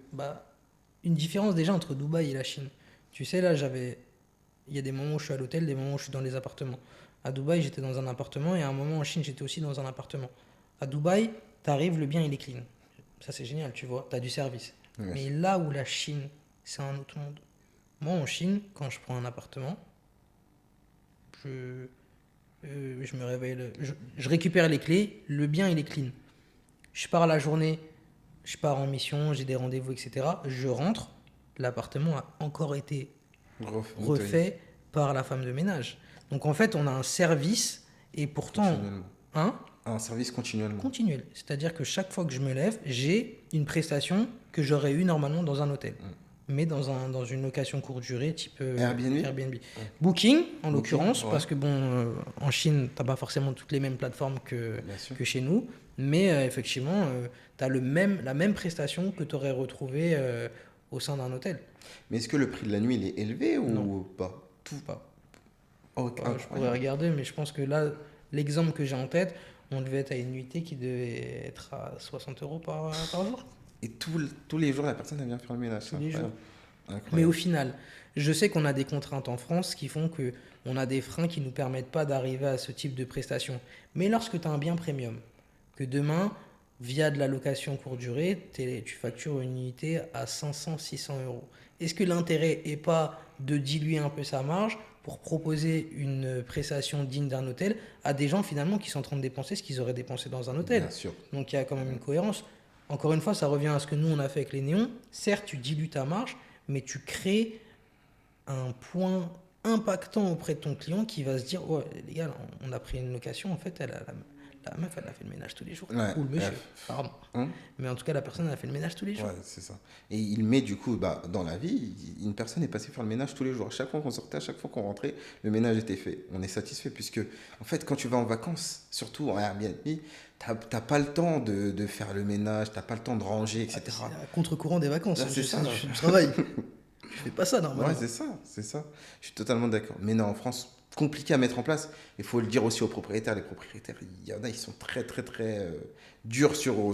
une différence déjà entre Dubaï et la Chine. Tu sais, là, il y a des moments où je suis à l'hôtel, des moments où je suis dans les appartements. À Dubaï, j'étais dans un appartement, et à un moment en Chine, j'étais aussi dans un appartement. À Dubaï, t'arrives, le bien, il est clean. Ça, c'est génial, tu vois, t'as du service. Ouais. Mais là où la Chine, c'est un autre monde. Moi, en Chine, quand je prends un appartement, je me réveille, je récupère les clés, le bien, il est clean. Je pars la journée, je pars en mission, j'ai des rendez-vous, etc. Je rentre, l'appartement a encore été refait par la femme de ménage. Donc en fait, on a un service et pourtant, Continuellement. hein, Un service continuellement. continuel. C'est-à-dire que chaque fois que je me lève, j'ai une prestation que j'aurais eu normalement dans un hôtel. Mais dans une location courte durée, type Airbnb. Booking, en Booking, l'occurrence, ouais. parce que en Chine, tu n'as pas forcément toutes les mêmes plateformes Bien sûr. que chez nous. Mais effectivement, tu as la même prestation que tu aurais retrouvée au sein d'un hôtel. Mais est-ce que le prix de la nuit, il est élevé ou Non. pas? Tout pas. Ok, Je pourrais incroyable. regarder, mais je pense que là, l'exemple que j'ai en tête, on devait être à une nuitée qui devait être à 60 euros par jour. Et tous les jours, la personne, elle vient faire le ménage. C'est Tous les incroyable. Mais Incroyable. au final, je sais qu'on a des contraintes en France qui font que on a des freins qui ne nous permettent pas d'arriver à ce type de prestation. Mais lorsque tu as un bien premium, que demain, via de la location courte durée, tu factures une unité à 500, 600 euros. Est-ce que l'intérêt n'est pas de diluer un peu sa marge pour proposer une prestation digne d'un hôtel à des gens finalement qui sont en train de dépenser ce qu'ils auraient dépensé dans un hôtel? Bien sûr. Donc il y a quand même une cohérence. Encore une fois, ça revient à ce que nous on a fait avec les néons. Certes, tu dilues ta marge, mais tu crées un point impactant auprès de ton client qui va se dire, ouais, les gars, on a pris une location, en fait, la meuf, elle a fait le ménage tous les jours. Ouais, Ou le monsieur, bref. pardon. Hein? Mais en tout cas, la personne, elle a fait le ménage tous les jours. Ouais, c'est ça. Et il met du coup, dans la vie, une personne est passée faire le ménage tous les jours. À chaque fois qu'on sortait, à chaque fois qu'on rentrait, le ménage était fait. On est satisfait puisque, en fait, quand tu vas en vacances, surtout en Airbnb, t'as pas le temps de faire le ménage, t'as pas le temps de ranger, etc. C'est à contre-courant des vacances. Là, c'est ça. Je travaille. Je fais pas ça normalement. Ouais, c'est ça, c'est ça. Je suis totalement d'accord. Mais non, en France, compliqué à mettre en place. Il faut le dire aussi aux propriétaires. Les propriétaires, il y en a, ils sont très, très, très durs sur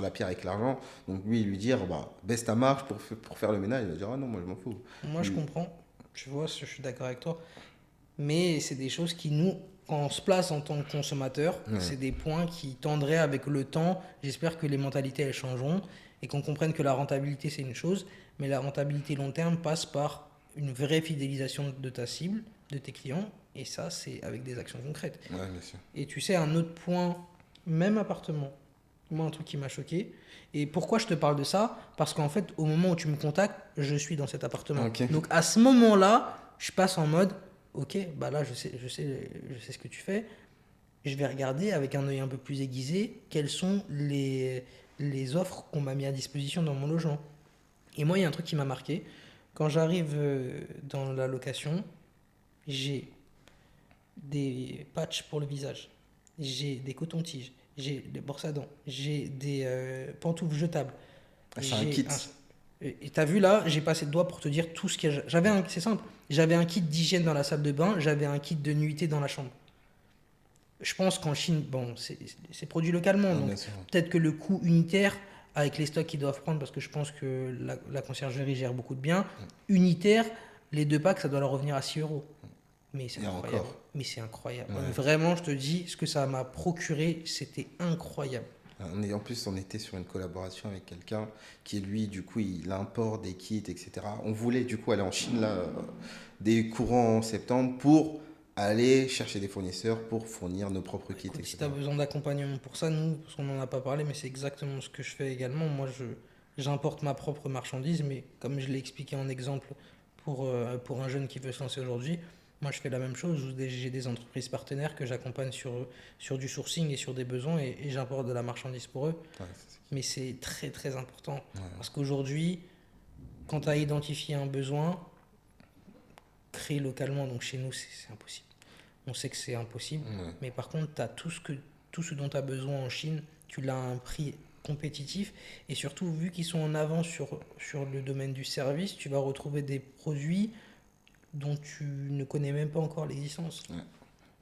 la pierre avec l'argent. Donc lui dire, baisse ta marge pour faire le ménage. Il va dire, ah non, moi je m'en fous. Moi, je comprends. Tu vois, je suis d'accord avec toi. Mais c'est des choses qui, nous, quand on se place en tant que consommateur, c'est des points qui tendraient avec le temps. J'espère que les mentalités, elles changeront et qu'on comprenne que la rentabilité, c'est une chose, mais la rentabilité long terme passe par une vraie fidélisation de ta cible, de tes clients, et ça, c'est avec des actions concrètes. Ouais, bien sûr. Et tu sais, un autre point, même appartement, moi, un truc qui m'a choqué. Et pourquoi je te parle de ça? Parce qu'en fait, au moment où tu me contactes, je suis dans cet appartement. Ok. Donc à ce moment-là, je passe en mode, ok, bah là je sais ce que tu fais. Je vais regarder avec un œil un peu plus aiguisé quelles sont les offres qu'on m'a mis à disposition dans mon logement. Et moi, il y a un truc qui m'a marqué. Quand j'arrive dans la location, j'ai des patchs pour le visage, j'ai des cotons-tiges, j'ai des brosses à dents, j'ai des pantoufles jetables, Ah, c'est un kit. Et t'as vu là, j'ai passé le doigt pour te dire tout ce qu'il y a. C'est simple, j'avais un kit d'hygiène dans la salle de bain, j'avais un kit de nuitée dans la chambre. Je pense qu'en Chine, bon, c'est produit localement, Ah, donc bien sûr. peut-être que le coût unitaire, avec les stocks qu'ils doivent prendre, parce que je pense que la conciergerie gère beaucoup de biens, unitaire, les 2 packs, ça doit leur revenir à 6 euros. Mais c'est Et incroyable. encore. Mais c'est incroyable. Ouais. Vraiment, je te dis, ce que ça m'a procuré, c'était incroyable. En plus, on était sur une collaboration avec quelqu'un qui, lui, du coup, il importe des kits, etc. On voulait, du coup, aller en Chine, là, des courants en septembre pour aller chercher des fournisseurs pour fournir nos propres kits, Écoute, si tu etc. as besoin d'accompagnement pour ça, nous, parce qu'on n'en a pas parlé, mais c'est exactement ce que je fais également. Moi, j'importe ma propre marchandise, mais comme je l'ai expliqué en exemple pour un jeune qui veut se lancer aujourd'hui, moi, je fais la même chose. J'ai des entreprises partenaires que j'accompagne sur du sourcing et sur des besoins et j'importe de la marchandise pour eux. Ouais, Mais c'est très, très important. ouais. Parce qu'aujourd'hui, quand tu as identifié un besoin, créé localement, donc chez nous, c'est impossible. On sait que c'est impossible. Ouais. Mais par contre, tu as tout ce dont tu as besoin en Chine, tu l'as à un prix compétitif. Et surtout, vu qu'ils sont en avant sur le domaine du service, tu vas retrouver des produits dont tu ne connais même pas encore l'existence. Ouais.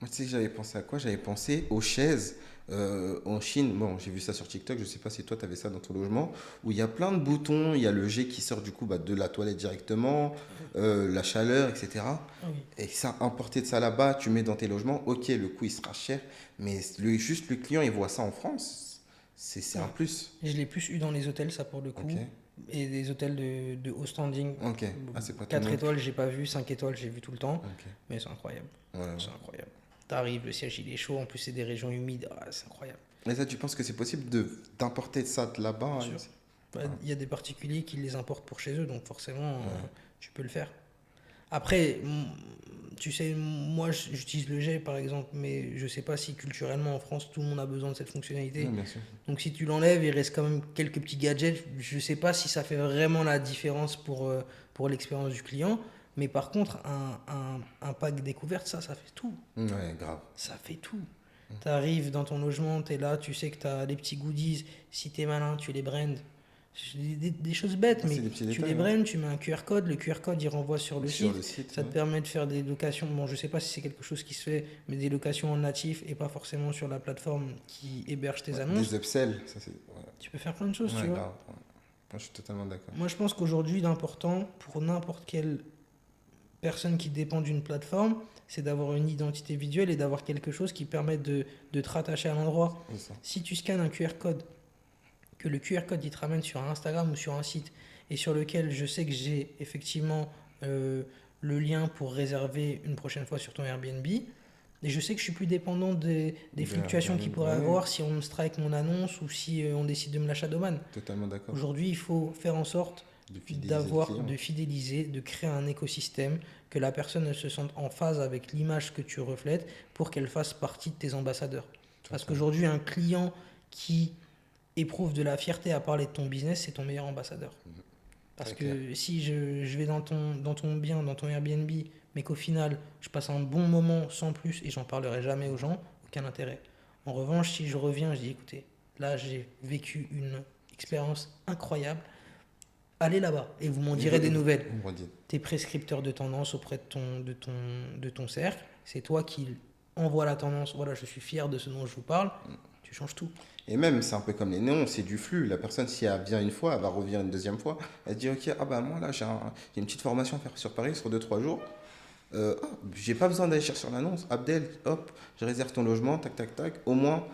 Moi, tu sais que j'avais pensé à quoi? J'avais pensé aux chaises en Chine. Bon, j'ai vu ça sur TikTok. Je sais pas si toi, tu avais ça dans ton logement. Où il y a plein de boutons. Il y a le jet qui sort du coup bah, de la toilette directement, la chaleur, etc. Ah oui. Et ça, importer de ça là-bas, tu mets dans tes logements. Ok, le coût, il sera cher. Mais juste le client, il voit ça en France. C'est un Ouais. plus. Je l'ai plus eu dans les hôtels, ça pour le coup. Ok. Et des hôtels de haut standing. Ok. Ah, c'est pas tout le 4 monde. étoiles, j'ai pas vu. 5 étoiles, j'ai vu tout le temps. Ok. Mais c'est incroyable. Ouais, ouais. C'est incroyable. T'arrives, le siège il est chaud. En plus, c'est des régions humides. Ah, c'est incroyable. Mais ça, tu penses que c'est possible d'importer ça de là-bas? Bien sûr. Il y a des particuliers qui les importent pour chez eux, donc forcément, tu peux le faire. Après, tu sais, moi j'utilise le jet par exemple, mais je sais pas si culturellement en France tout le monde a besoin de cette fonctionnalité. Ouais, bien sûr. Donc si tu l'enlèves, il reste quand même quelques petits gadgets. Je sais pas si ça fait vraiment la différence pour l'expérience du client, mais par contre, un pack découverte, ça fait tout. Ouais, grave. Ça fait tout. Tu arrives dans ton logement, tu es là, tu sais que tu as les petits goodies. Si tu es malin, tu les brands. Des choses bêtes, Ah, mais c'est des petits tu détails, les hein. brands, tu mets un QR code. Le QR code, il renvoie sur le Sur site. le site, Ça te ouais. permet de faire des locations. Bon, je sais pas si c'est quelque chose qui se fait, mais des locations en natif et pas forcément sur la plateforme qui héberge tes Ouais, annonces. des upsells, ça c'est. Ouais, Tu peux faire plein de choses, ouais, tu vois. grave. Ouais. Moi, je suis totalement d'accord. Moi, je pense qu'aujourd'hui, l'important pour n'importe quelle personne qui dépend d'une plateforme, c'est d'avoir une identité visuelle et d'avoir quelque chose qui permet de te rattacher à l'endroit. C'est ça. Si tu scannes un QR code, que le QR code il te ramène sur un Instagram ou sur un site et sur lequel je sais que j'ai effectivement le lien pour réserver une prochaine fois sur ton Airbnb, et je sais que je suis plus dépendant des fluctuations qu'il pourrait Ouais, avoir si on me strike mon annonce ou si on décide de me la shadowban. totalement d'accord. Aujourd'hui, il faut faire en sorte De fidéliser le client. de fidéliser, de créer un écosystème, que la personne elle se sente en phase avec l'image que tu reflètes pour qu'elle fasse partie de tes ambassadeurs. Parce qu'aujourd'hui, un client qui éprouve de la fierté à parler de ton business, c'est ton meilleur ambassadeur. Parce Très que si je vais dans ton bien, dans ton Airbnb, mais qu'au final, je passe un bon moment sans plus et j'en parlerai jamais aux gens, aucun intérêt. En revanche, si je reviens, je dis écoutez, là j'ai vécu une expérience incroyable, allez là-bas et vous m'en direz des nouvelles. On dit. Tes prescripteurs de tendance auprès de ton cercle, c'est toi qui envoie la tendance, voilà, je suis fier de ce dont je vous parle, tu changes tout. Et même, c'est un peu comme les néons, c'est du flux. La personne, si elle vient une fois, elle va revenir une deuxième fois. Elle se dit, ok, ah bah moi là, j'ai une petite formation à faire sur Paris sur 2-3 jours. J'ai pas besoin d'aller chercher sur l'annonce. Abdel, hop, je réserve ton logement, tac, tac, tac. Au moins,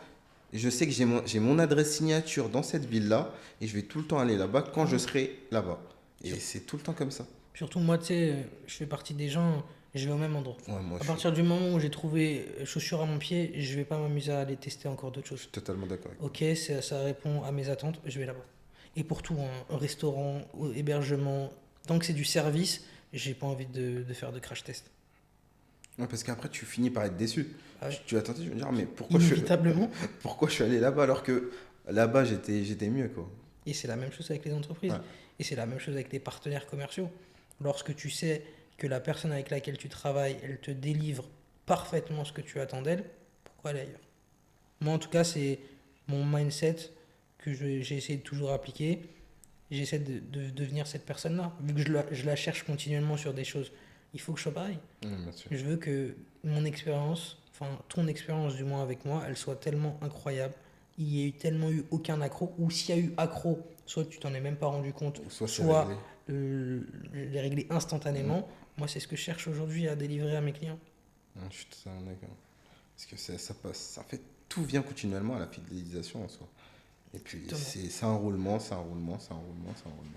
je sais que j'ai mon adresse signature dans cette ville-là et je vais tout le temps aller là-bas quand je serai là-bas. Et c'est tout le temps comme ça. Surtout moi, tu sais, je fais partie des gens, je vais au même endroit. Ouais, moi, À partir du moment où j'ai trouvé chaussures à mon pied, je vais pas m'amuser à aller tester encore d'autres je choses. suis totalement d'accord avec toi. Ok, ça répond à mes attentes, je vais là-bas. Et pour tout, hein, restaurant, hébergement, tant que c'est du service, j'ai pas envie de faire de crash test. Ouais, parce qu'après, tu finis par être déçu. Ah ouais, Tu vas tenter, je vais me dire, mais inévitablement. pourquoi je suis allé là-bas alors que là-bas, j'étais mieux, quoi. Et c'est la même chose avec les entreprises. Ouais. Et c'est la même chose avec les partenaires commerciaux. Lorsque tu sais que la personne avec laquelle tu travailles, elle te délivre parfaitement ce que tu attends d'elle, pourquoi aller ailleurs? Moi, en tout cas, c'est mon mindset que j'ai essayé de toujours appliquer. J'essaie de devenir cette personne-là. Vu que je la cherche continuellement sur des choses, il faut que je sois pareil. Bien sûr. Je veux que mon expérience, enfin ton expérience du moins avec moi, elle soit tellement incroyable. Il y a eu tellement eu aucun accro, ou s'il y a eu accro, soit tu t'en es même pas rendu compte, Ou soit c'est soit réglé. les régler instantanément. Moi, c'est ce que je cherche aujourd'hui à délivrer à mes clients. Je suis totalement d'accord. Parce que ça passe, ça fait tout vient continuellement à la fidélisation en soi. Et puis Exactement. c'est un roulement, c'est un roulement, c'est un roulement, c'est un roulement.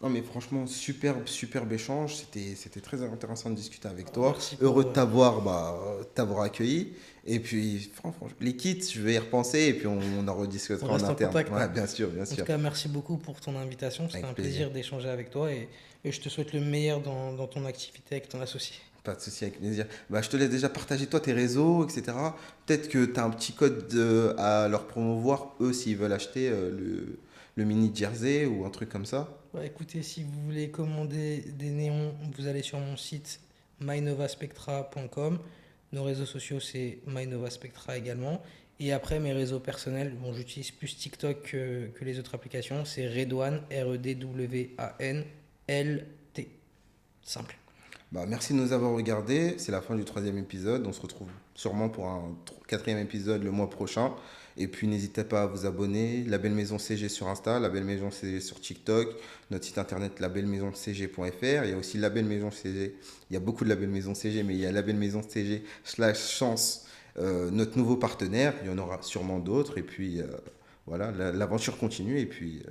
Non mais franchement, superbe échange. C'était très intéressant de discuter avec toi. Merci Heureux pour. de t'avoir accueilli. Et puis franchement, les kits, je vais y repenser et puis on en On rediscutera en reste en interne. contact, Ouais, hein. bien sûr, bien En tout sûr. cas, merci beaucoup pour ton invitation. C'était Avec un plaisir. plaisir d'échanger avec toi et je te souhaite le meilleur dans ton activité avec ton associé. Pas de souci, avec plaisir. Bah, je te laisse déjà partager toi tes réseaux, etc. Peut-être que tu as un petit code à leur promouvoir, eux, s'ils veulent acheter le mini jersey ou un truc comme ça. Ouais, écoutez, si vous voulez commander des néons, vous allez sur mon site mynovaspectra.com. Nos réseaux sociaux, c'est mynovaspectra également. Et après, mes réseaux personnels, bon, j'utilise plus TikTok que les autres applications. C'est Redwan, Redwanlt. Simple. Bah, merci de nous avoir regardés. C'est la fin du troisième épisode. On se retrouve sûrement pour un quatrième épisode le mois prochain. Et puis n'hésitez pas à vous abonner. La Belle Maison CG sur Insta, La Belle Maison CG sur TikTok, notre site internet labellemaison.cg.fr. Il y a aussi La Belle Maison CG. Il y a beaucoup de La Belle Maison CG, mais il y a La Belle Maison CG slash chance, notre nouveau partenaire. Il y en aura sûrement d'autres. Et puis voilà, l'aventure continue. Et puis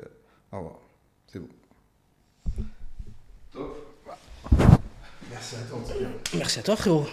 au revoir. C'est bon. Top. Merci à toi en tout cas. Merci à toi, frérot.